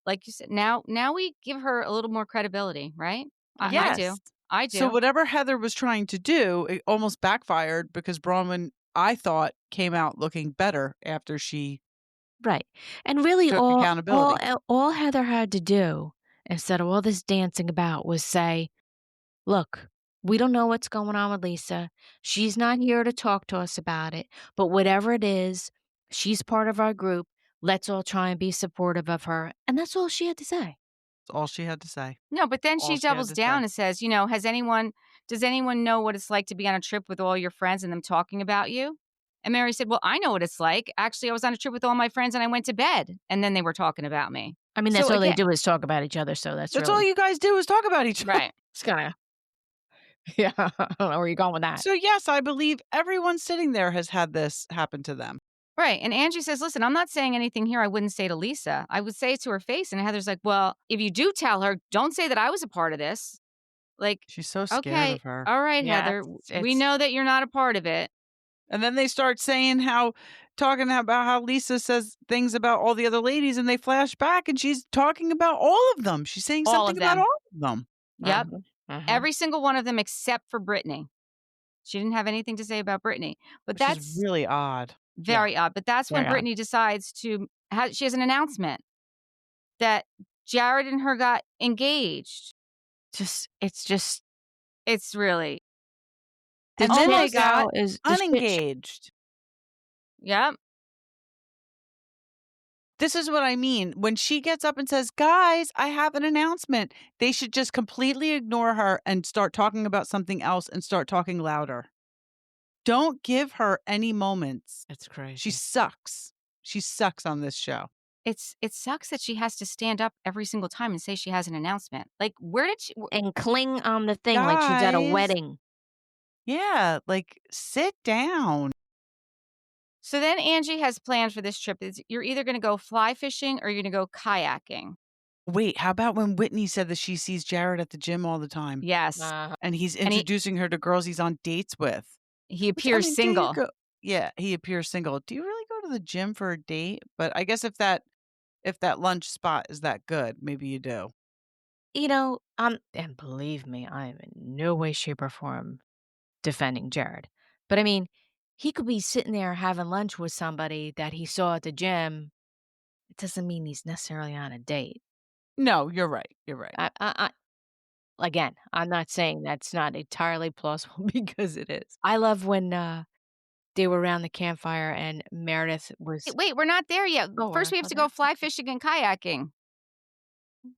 like you said, now we give her a little more credibility, right? Yes. I do. So whatever Heather was trying to do, it almost backfired because Bronwyn, I thought, came out looking better after she right. And really took accountability. all Heather had to do instead of all this dancing about was say, look, we don't know what's going on with Lisa. She's not here to talk to us about it. But whatever it is, she's part of our group. Let's all try and be supportive of her. And that's all she had to say. That's all she had to say. No, but then she doubles down and says, does anyone know what it's like to be on a trip with all your friends and them talking about you? And Mary said, well, I know what it's like. Actually, I was on a trip with all my friends and I went to bed. And then they were talking about me. I mean, that's all they do is talk about each other. So that's all you guys do is talk about each other. Right. It's kind of, yeah, I don't know where you're going with that. So yes, I believe everyone sitting there has had this happen to them. Right. And Angie says, listen, I'm not saying anything here I wouldn't say to Lisa. I would say it to her face. And Heather's like, well, if you do tell her, don't say that I was a part of this. Like, she's so scared of her. All right, Heather, we know that you're not a part of it. And then they start talking about how Lisa says things about all the other ladies, and they flash back and she's talking about all of them. She's saying something about all of them. Yep. Every single one of them except for Brittany. She didn't have anything to say about Brittany. But that's really odd. Very odd. But that's when Brittany decides she has an announcement that Jared and her got engaged. It's really. And then they got unengaged. Yep. This is what I mean. When she gets up and says, "Guys, I have an announcement," they should just completely ignore her and start talking about something else and start talking louder. Don't give her any moments. It's crazy. She sucks. She sucks on this show. It sucks that she has to stand up every single time and say she has an announcement. Like, where did she And cling on the thing like she's at a Guys. wedding. Yeah, like, sit down. So then Angie has plans for this trip. You're either going to go fly fishing or you're going to go kayaking. Wait, how about when Whitney said that she sees Jared at the gym all the time? Yes. And he's And he- introducing her to girls he's on dates with. He Which, I appears mean, do you single. go- Yeah, he appears single. Do you really go to the gym for a date? But I guess if that lunch spot is that good, maybe you do. You know, and believe me, I am in no way, shape, or form defending Jared. But I mean, he could be sitting there having lunch with somebody that he saw at the gym. It doesn't mean he's necessarily on a date. No, you're right. You're right. Again, I'm not saying that's not entirely plausible because it is. I love when they were around the campfire and Meredith was. Wait, we're not there yet. Oh, First, we have to go fly fishing and kayaking.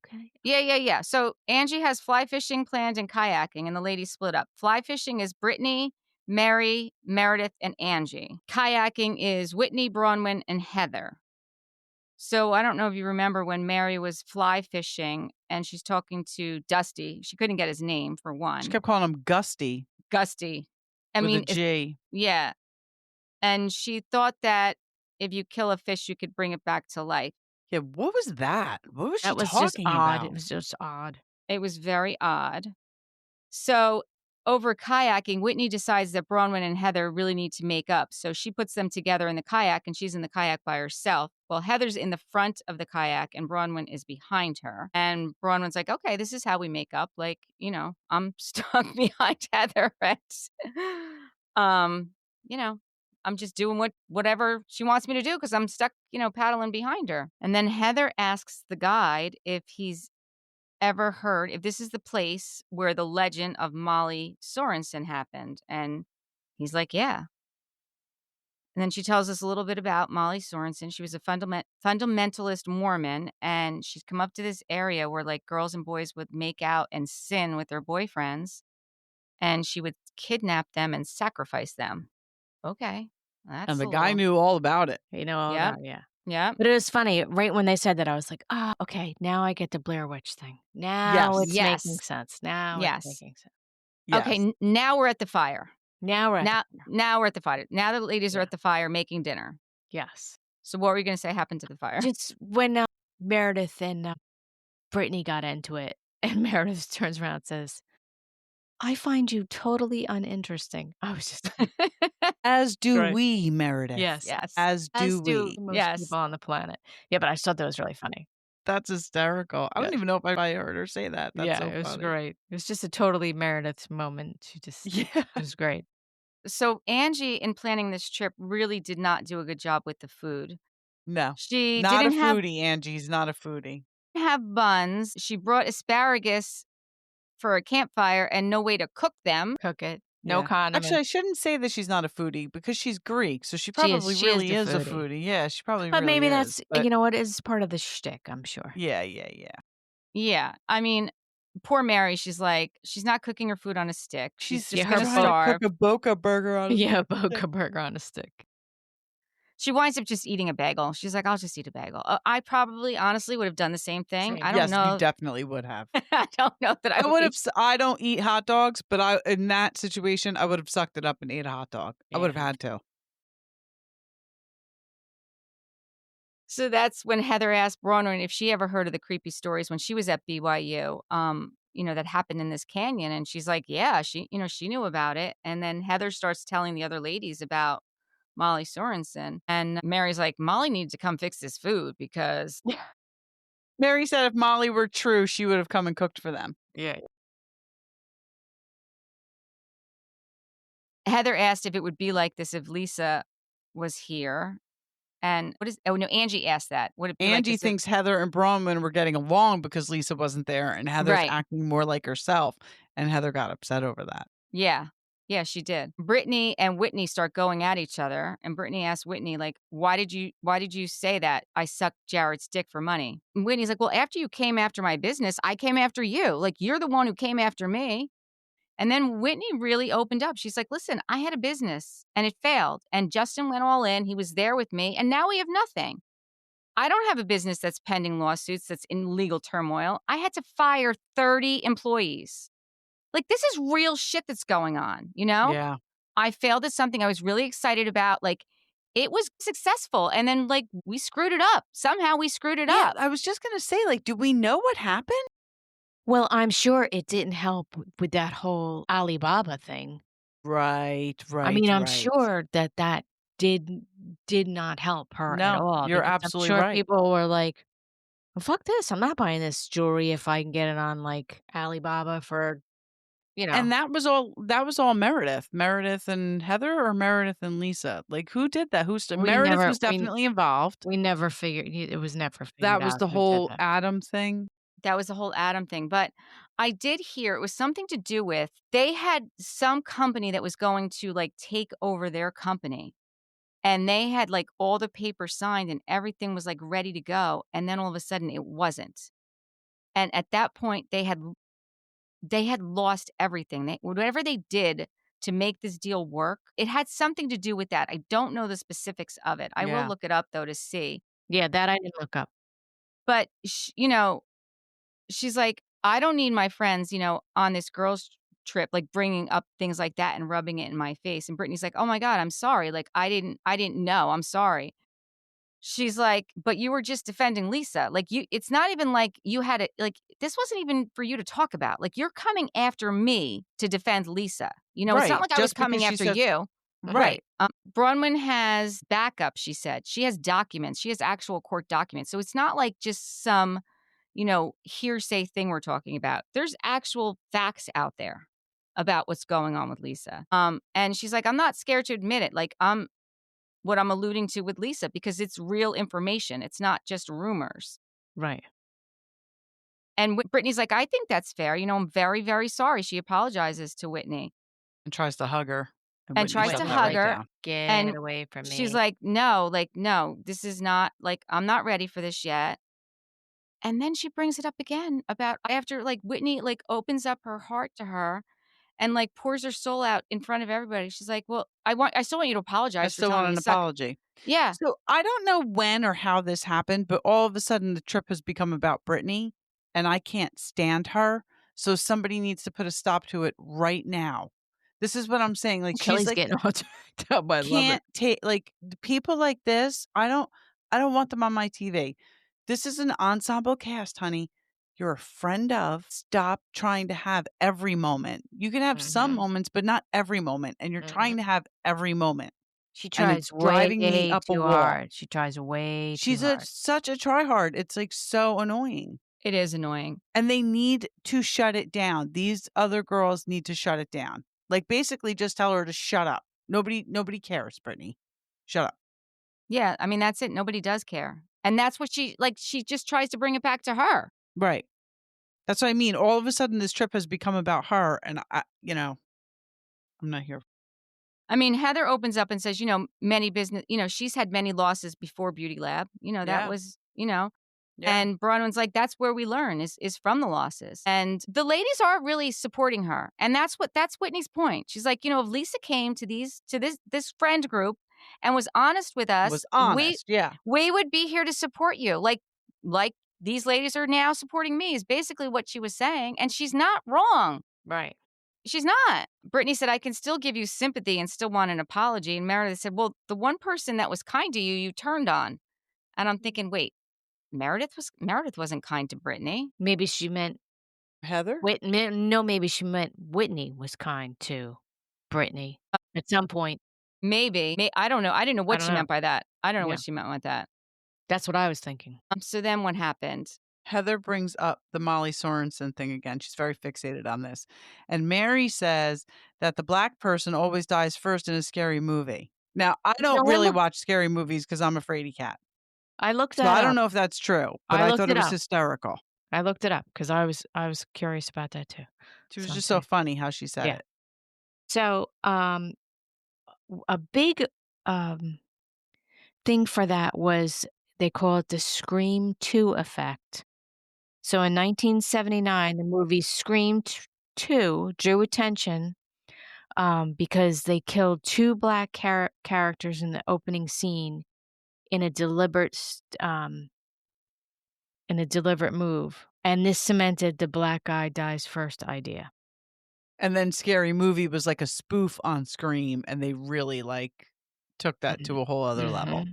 Okay. Yeah. So Angie has fly fishing planned and kayaking, and the ladies split up. Fly fishing is Brittany, Mary, Meredith, and Angie. Kayaking is Whitney, Bronwyn, and Heather. So I don't know if you remember when Mary was fly fishing and she's talking to Dusty. She couldn't get his name for one. She kept calling him Gusty. Gusty. With a G. Yeah. And she thought that if you kill a fish, you could bring it back to life. Yeah, what was that? What was she That was talking just odd. about? It was just odd. It was very odd. So over kayaking, Whitney decides that Bronwyn and Heather really need to make up. So she puts them together in the kayak, and she's in the kayak by herself. Well, Heather's in the front of the kayak, and Bronwyn is behind her. And Bronwyn's like, okay, this is how we make up. Like, I'm stuck behind Heather. I'm just doing whatever she wants me to do because I'm stuck, paddling behind her. And then Heather asks the guide if he's ever heard if this is the place where the legend of Molly Sorensen happened. And he's like, yeah. And then she tells us a little bit about Molly Sorensen. She was a fundamentalist Mormon, and she's come up to this area where like girls and boys would make out and sin with their boyfriends, and she would kidnap them and sacrifice them. Okay. And the guy knew all about it. Yeah. Yeah. But it was funny. Right when they said that, I was like, okay, now I get the Blair Witch thing. Now it's making sense. Now it's making sense. Yes. Okay, now we're at the fire. Now we're at the fire. Now the ladies are at the fire making dinner. Yes. So what were you going to say happened to the fire? Just when Meredith and Brittany got into it, and Meredith turns around and says, I find you totally uninteresting. I was just as do we, Meredith. Yes. As do we. Most people on the planet. Yeah, but I just thought that was really funny. That's hysterical. I don't even know if I heard her say that. That's so it was funny. great. It was just a totally Meredith moment. It was great. So Angie, in planning this trip, really did not do a good job with the food. No. She not didn't a foodie, Angie's not a foodie. Have buns. She brought asparagus for a campfire and no way to cook them. Cook it. No condiments. Actually, I shouldn't say that she's not a foodie because she's Greek, so she probably really is a foodie. Yeah, she probably but really maybe is. That's, you know what, is part of the shtick, I'm sure. Yeah. Yeah. I mean, poor Mary, she's like, she's not cooking her food on a stick. She's just going to trying starve. to cook a Boca burger on a stick. Yeah, Boca burger on a stick. She winds up just eating a bagel. She's like, I'll just eat a bagel. I probably, honestly, would have done the same thing. I don't know. You definitely would have. I don't know that I would have. I don't eat hot dogs, but in that situation, I would have sucked it up and ate a hot dog. I would have had to. So that's when Heather asked Bronwyn if she ever heard of the creepy stories when she was at BYU, that happened in this canyon. And she's like, yeah, she knew about it. And then Heather starts telling the other ladies about Molly Sorensen. And Mary's like, Molly needs to come fix this food because... Mary said if Molly were true, she would have come and cooked for them. Yeah. Heather asked if it would be like this if Lisa was here. And Angie asked that. Would it be Angie like thinks Heather and Bronwyn were getting along because Lisa wasn't there and Heather's acting more like herself. And Heather got upset over that. Yeah. Yeah, she did. Brittany and Whitney start going at each other, and Brittany asks Whitney, like, why did you say that I sucked Jared's dick for money? And Whitney's like, well, after you came after my business, I came after you. Like, you're the one who came after me. And then Whitney really opened up. She's like, listen, I had a business and it failed. And Justin went all in. He was there with me. And now we have nothing. I don't have a business that's pending lawsuits, that's in legal turmoil. I had to fire 30 employees. Like, this is real shit that's going on, you know? Yeah. I failed at something I was really excited about. Like, it was successful. And then, like, we screwed it up. Somehow we screwed it Yeah, up. I was just gonna say, like, do we know what happened? Well, I'm sure it didn't help with that whole Alibaba thing. Right, I mean, I'm right. sure that did not help her at No, all, you're because I'm absolutely sure right. people were like, "Well, fuck this, I'm not buying this jewelry if I can get it on, like, Alibaba for" you know. And that was all Meredith. Meredith and Heather or Meredith and Lisa? Like, who did that? We Meredith never was definitely involved. we never figured it was never That figured was out the who did whole that. Adam thing. That was the whole Adam thing. But I did hear it was something to do with they had some company that was going to like take over their company. And they had like all the papers signed and everything was like ready to go. And then all of a sudden it wasn't. And at that point they had lost everything. Whatever they did to make this deal work, it had something to do with that. I don't know the specifics of it. I will Yeah. look it up though to see. Yeah, that I didn't look up. But she's like, I don't need my friends, on this girls trip, like bringing up things like that and rubbing it in my face. And Brittany's like, oh my God, I'm sorry. Like, I didn't know. I'm sorry. She's like, but you were just defending Lisa. Like it's not even like you had it. Like this wasn't even for you to talk about. Like you're coming after me to defend Lisa. It's not Right, like I was just because coming she after says you. right. Right. Bronwyn has backup, she said. She has documents. She has actual court documents. So it's not like just some hearsay thing we're talking about. There's actual facts out there about what's going on with Lisa. And she's like, I'm not scared to admit it. Like, what I'm alluding to with Lisa, because it's real information. It's not just rumors. Right. And Brittany's like, I think that's fair. I'm very, very sorry. She apologizes to Whitney And tries to hug her, and and Whitney tries shuts to Whitney's that hug like, right her. down. "Get And away from she's me." like, no, this is not like, I'm not ready for this yet. And then she brings it up again about after like Whitney like opens up her heart to her and like pours her soul out in front of everybody. She's like, well, I still want you to I apologize for still telling want me an you suck. apology. Yeah. So, I don't know when or how this happened, but all of a sudden the trip has become about Brittany, and I can't stand her, so somebody needs to put a stop to it right now. This is what I'm saying, like, she's Kelly's like getting all jacked up, I love it. can't take like people like this. I don't want them on my TV. This is an ensemble cast, honey. You're a friend of. Stop trying to have every moment. You can have some Mhm, moments, but not every moment. And you're mhm. trying to have every moment. She And tries it's driving me way up a too wall. hard. She tries way too She's hard. such a tryhard. It's like so annoying. It is annoying. And they need to shut it down. These other girls need to shut it down. Like basically just tell her to shut up. Nobody cares, Brittany. Shut up. Yeah. I mean, that's it. Nobody does care. And that's what she just tries to bring it back to her. Right. That's what I mean. All of a sudden this trip has become about her and I'm not here. I mean, Heather opens up and says, many business, she's had many losses before Beauty Lab. That Yeah. was, Yeah. and Bronwyn's like, that's where we learn is from the losses. And the ladies are really supporting her. And that's Whitney's point. She's like, if Lisa came to this friend group and was honest with us, Was honest. Yeah. we would be here to support you. Like these ladies are now supporting me is basically what she was saying. And she's not wrong. Right. She's not. Brittany said, I can still give you sympathy and still want an apology. And Meredith said, well, the one person that was kind to you, you turned on. And I'm thinking, wait, Meredith wasn't kind to Brittany. Maybe she meant Heather? maybe she meant Whitney was kind to Brittany at some point. Maybe. I don't know. I didn't know I what don't she know. meant by that. I don't know Yeah. what she meant with that. That's what I was thinking. So then what happened? Heather brings up the Molly Sorensen thing again. She's very fixated on this. And Mary says that the black person always dies first in a scary movie. Now, I don't really watch scary movies because I'm a fraidy cat. I looked So that I up. don't know if that's true, but I I looked thought it it was up. hysterical. I looked it up because I was curious about that too. She was So just I'm so funny how she said Yeah. it. So, a big, thing for that was they call it the Scream 2 effect. So in 1979, the movie Scream 2 drew attention, because they killed 2 black characters in the opening scene in a deliberate move, and this cemented the black guy dies first idea. And then Scary Movie was like a spoof on Scream, and they really, like, took that to a whole other level.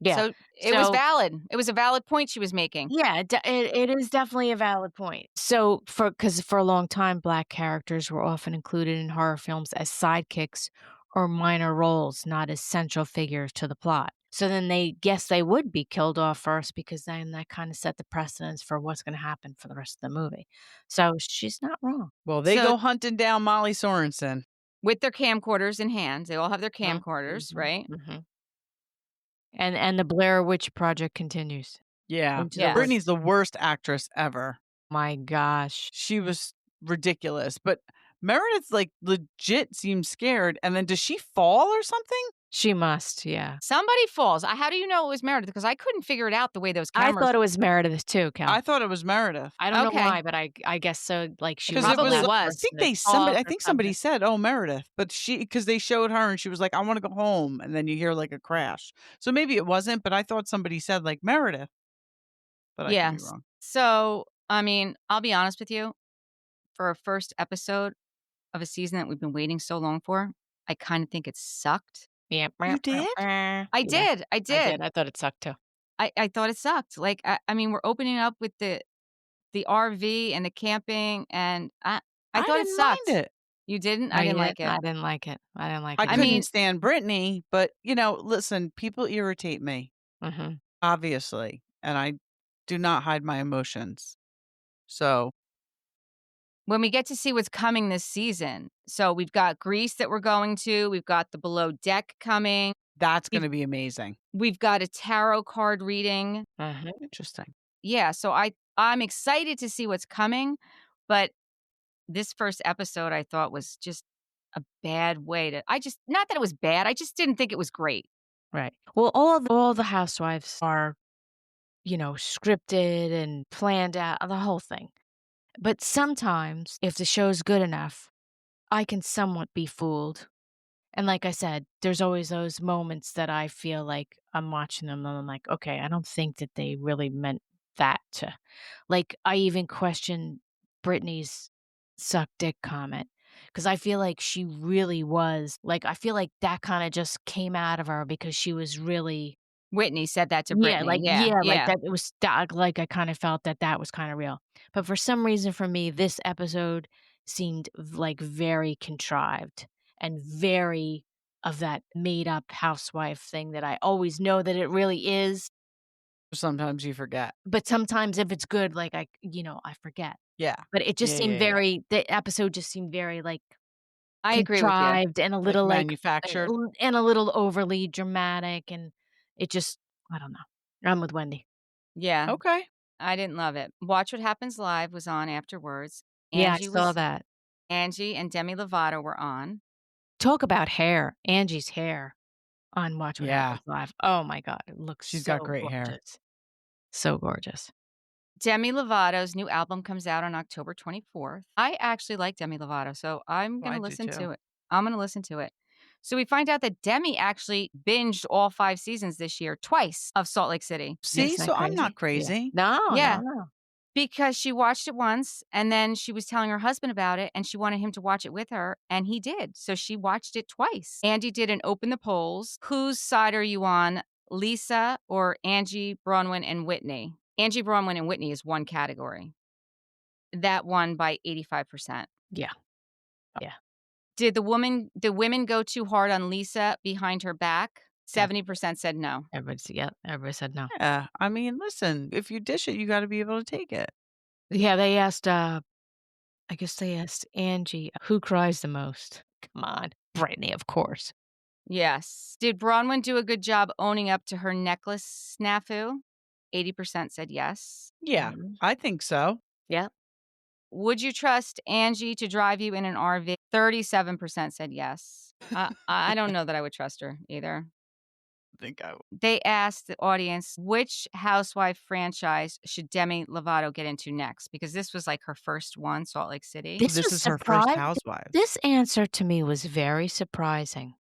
Yeah. So it was So valid. It was a valid point she was making. yeah, it is definitely a valid point. So because for a long time, black characters were often included in horror films as sidekicks or minor roles, not as central figures to the plot. So then they guess they would be killed off first because then that kind of set the precedence for what's going to happen for the rest of the movie. So she's not wrong. Well, they So go hunting down Molly Sorensen. with their camcorders in hand, they all have their Mhm, camcorders, mhm, right? mhm. And the Blair Witch Project continues Yeah. into the Yes. woods. Brittany's the worst actress ever. My gosh. She was ridiculous, but Meredith, like, legit seems scared, and then does she fall or something? She must, yeah. Somebody falls. How do you know it was Meredith? Because I couldn't figure it out the way those I cameras. thought it was Meredith too, Cal. I thought it was Meredith. I don't know Okay. why, but I guess so, like, she Because was it was, Probably left I was. think to talk I or think somebody something. said, "Oh, Meredith," but because they showed her and she was like, "I wanna go home," and then you hear, like, a crash. So maybe it wasn't, but I thought somebody said, like, Meredith, but I could be Yes. wrong. So, I mean, I'll be honest with you. For a first episode of a season that we've been waiting so long for, I kind of think it sucked. Yeah. You did? I Yeah, did. I I did. did. I thought it sucked too. I thought it sucked. Like, I mean, we're opening up with the RV and the camping, and I I thought it didn't mind sucked. it. You didn't? Oh, I you didn't did? like it. I didn't like it. I didn't like I it I either. mean, couldn't stand Brittany, but, listen, people irritate me, Mhm. obviously, and I do not hide my emotions. So, when we get to see what's coming this season, so we've got Greece that we're going to, we've got the Below Deck coming, that's we've gonna be amazing. we've got a tarot card reading. Mhm. Interesting. Yeah, so I'm excited to see what's coming, but this first episode I thought was just a bad way to I just not that it was bad, I just didn't think it was great. Right. Well, all the housewives are, scripted and planned out, the whole thing. But sometimes, if the show's good enough, I can somewhat be fooled. And like I said, there's always those moments that I feel like I'm watching them and I'm like, okay, I don't think that they really meant that to. Like, I even question Britney's suck dick comment because I feel like she really was like, I feel like that kind of just came out of her because she was really, Whitney said that to yeah, Brittany. like, Yeah, like yeah. that. It was like I kind of felt that that was kind of real. But for some reason, for me, this episode seemed like very contrived and very of that made up housewife thing that I always know that it really is. Sometimes you forget. But sometimes if it's good, like I forget. Yeah. But it just Yeah, seemed yeah, yeah. the episode just seemed very like I agree with you. contrived and a Like little like manufactured. and a little overly dramatic and it just I don't know. I'm with Wendy. Yeah, Okay. I didn't love it. Watch What Happens Live was on afterwards. Yeah, I Angie saw was that. Angie and Demi Lovato were on. Talk about hair. Angie's hair on Watch What Yeah. Happens Live. Oh my god, it looks She's so got great hair. gorgeous. So gorgeous. Demi Lovato's new album comes out on October 24th. I actually like Demi Lovato, so I'm Well, gonna I do listen too. to it. I'm gonna listen to it. So we find out that Demi actually binged all 5 seasons this year, twice, of Salt Lake City. See, Isn't so that I'm not crazy? Yeah. crazy. No, no, Yeah, no. because she watched it once, and then she was telling her husband about it, and she wanted him to watch it with her, and he did. So she watched it twice. Andy did an open the polls. Whose side are you on, Lisa or Angie, Bronwyn, and Whitney? Angie, Bronwyn, and Whitney is one category. That won by 85%. Yeah. Yeah. Did the women go too hard on Lisa behind her back? 70% said no. Everybody said no. Yeah. I mean, listen, if you dish it, you gotta be able to take it. Yeah, they asked, I guess they asked Angie, who cries the most? Come on. Brittany, of course. Yes. Did Bronwyn do a good job owning up to her necklace snafu? 80% said yes. Yeah, Mhm. I think so. Yeah. would you trust Angie to drive you in an RV? 37% said yes. I don't know that I would trust her either. I think I would. They asked the audience, which housewife franchise should Demi Lovato get into next? Because this was like her first one, Salt Lake City. This is her first Housewives. This answer to me was very surprising.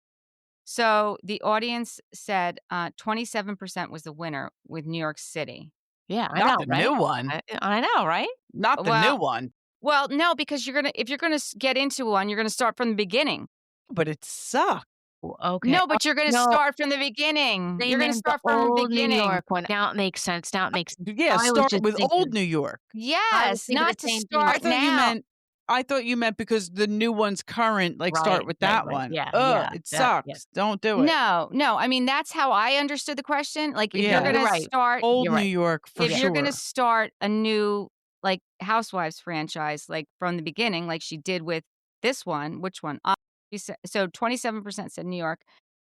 So the audience said 27% was the winner with New York City. Yeah, I Not know, the right? new one. I know, right? Not the new one. Well, no, because if you're gonna get into one, you're gonna start from the beginning. But it sucked. Okay. No, but you're gonna No, start from the beginning. they You're gonna meant the start from the old New beginning. York one. Now it makes sense. Now it makes sense. Yeah, I was start just with thinking old New York. Yes, thinking not the to same thing. start now. I thought you meant because the new one's current, like Right, start with that right. one. Yeah, Ugh, yeah, it that, yeah. sucks. Don't do it. No. I mean, that's how I understood the question. Like, if Yeah. you're You're gonna right. start, Old You're New right. York for if sure. you're gonna start a new like Housewives franchise, like from the beginning, like she did with this one. Which one? So 27% said New York.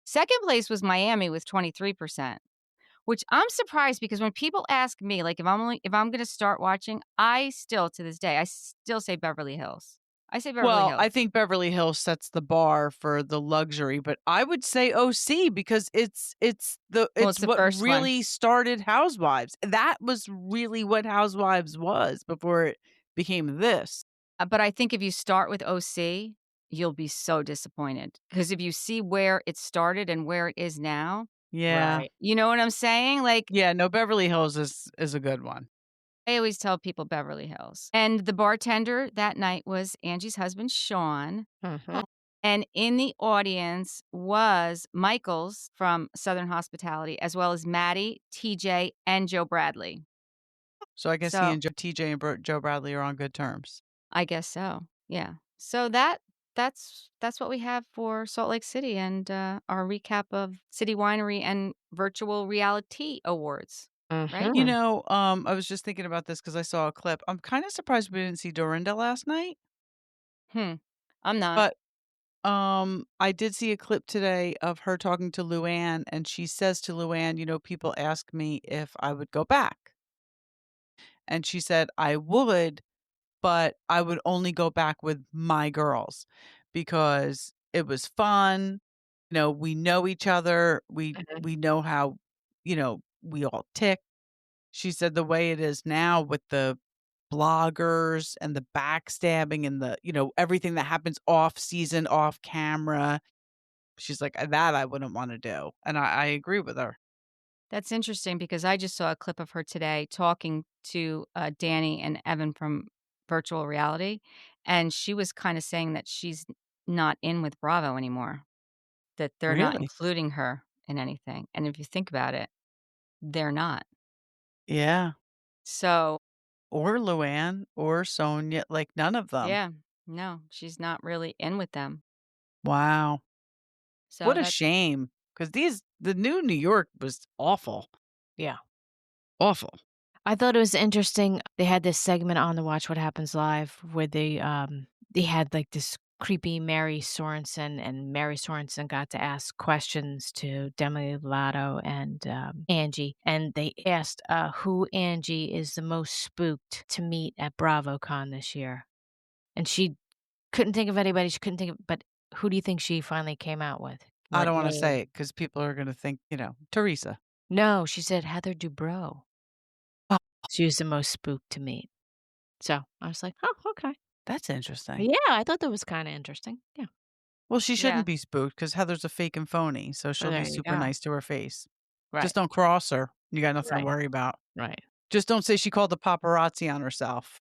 Second place was Miami with 23%. Which I'm surprised because when people ask me, like if I'm gonna start watching, I still to this day, I still say Beverly Hills. I say Beverly Well, Hills. I think Beverly Hills sets the bar for the luxury, but I would say OC because it's the what first one. really started Housewives. That was really what Housewives was before it became this. But I think if you start with OC, you'll be so disappointed because if you see where it started and where it is now, Yeah. Right. you know what I'm saying? Like, Yeah, no, Beverly Hills is a good one. I always tell people Beverly Hills. And the bartender that night was Angie's husband, Sean. Mhm. And in the audience was Michaels from Southern Hospitality, as well as Maddie, TJ, and Joe Bradley. So I guess he So and TJ and Joe Bradley are on good terms. I guess so. Yeah. So that's what we have for Salt Lake City and our recap of City Winery and Virtual Reality Awards. Right? You Mhm. know, I was just thinking about this because I saw a clip. I'm kind of surprised we didn't see Dorinda last night, I'm not. but I did see a clip today of her talking to Luann, and she says to Luann, you know, people ask me if I would go back. And she said, I would, but I would only go back with my girls because it was fun. You know, we know each other. Mhm. We know how, you know, we all tick. She said the way it is now with the bloggers and the backstabbing and the, you know, everything that happens off season, off camera. She's like, that I wouldn't want to do. And I agree with her. That's interesting because I just saw a clip of her today talking to Danny and Evan from Virtual Reality. And she was kind of saying that she's not in with Bravo anymore, that they're not Really? including her in anything. And if you think about it, they're not. Yeah. So, Or Luann or Sonia, like none of them. yeah, no, she's not really in with them. Wow. So What a that's shame. Because the new New York was awful. Yeah. Awful. I thought it was interesting. They had this segment on the Watch What Happens Live where they had like this creepy Mary Sorensen, and Mary Sorensen got to ask questions to Demi Lovato and Angie, and they asked who Angie is the most spooked to meet at BravoCon this year, and she couldn't think of anybody. She couldn't think of, but who do you think she finally came out with? I What don't want to name? say it because people are going to think, you know, Teresa. No, she said Heather Dubrow. Oh, She was the most spooked to meet. So I was like, oh, okay. that's interesting. Yeah, I thought that was kinda interesting. Yeah. Well, she yeah. shouldn't be spooked because Heather's a fake and phony. So she'll There be you super go. nice to her face. Right, Just don't cross her. You got nothing to right, worry about. right. Just don't say she called the paparazzi on herself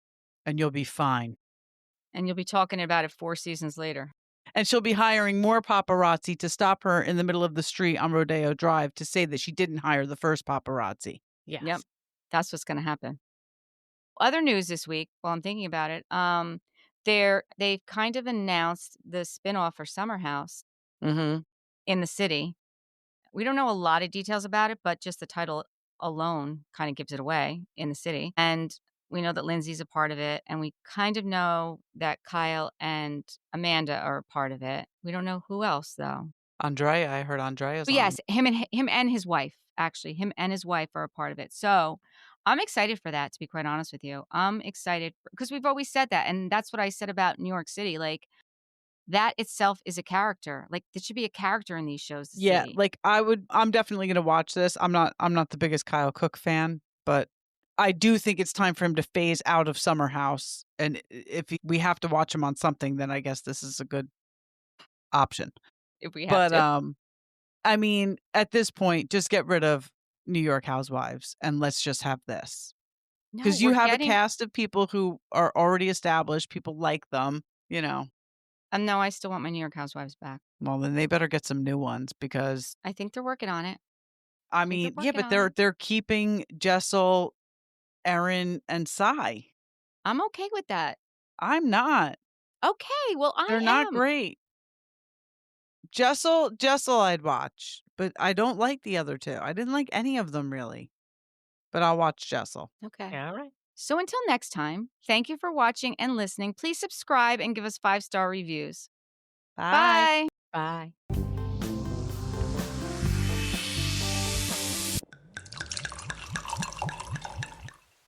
and you'll be fine. And you'll be talking about it 4 seasons later. And she'll be hiring more paparazzi to stop her in the middle of the street on Rodeo Drive to say that she didn't hire the first paparazzi. Yes. Yep. That's what's going to happen. Other news this week, while I'm thinking about it, they've kind of announced the spinoff for Summer House Mm-hmm. in the city. We don't know a lot of details about it, but just the title alone kind of gives it away in the city. And we know that Lindsay's a part of it, and we kind of know that Kyle and Amanda are a part of it. We don't know who else though. Andrea, I heard Andrea's But on. yes, him and his wife, actually, him and his wife are a part of it. So I'm excited for that, to be quite honest with you. I'm excited because we've always said that, and that's what I said about New York City, like, that itself is a character. Like, there should be a character in these shows, the Yeah, city. like, I'm definitely gonna watch this. I'm not the biggest Kyle Cook fan, but I do think it's time for him to phase out of Summer House, and if we have to watch him on something, then I guess this is a good option. If we have But, to. I mean, at this point, just get rid of New York Housewives, and let's just have this. No, Because you we're have a getting cast of people who are already established, people like them, you know? no, I still want my New York Housewives back. Well, then they better get some new ones because, I think they're working on it. I I think they're mean, yeah, working but on it. they're keeping Jessel, Erin, and Cy. I'm okay with that. I'm not. Okay, well, They're I not am. great. Jessel I'd watch, but I don't like the other 2. I didn't like any of them really, but I'll watch Jessel. Okay. All right. So until next time, thank you for watching and listening. Please subscribe and give us 5-star reviews. Bye. Bye. Bye.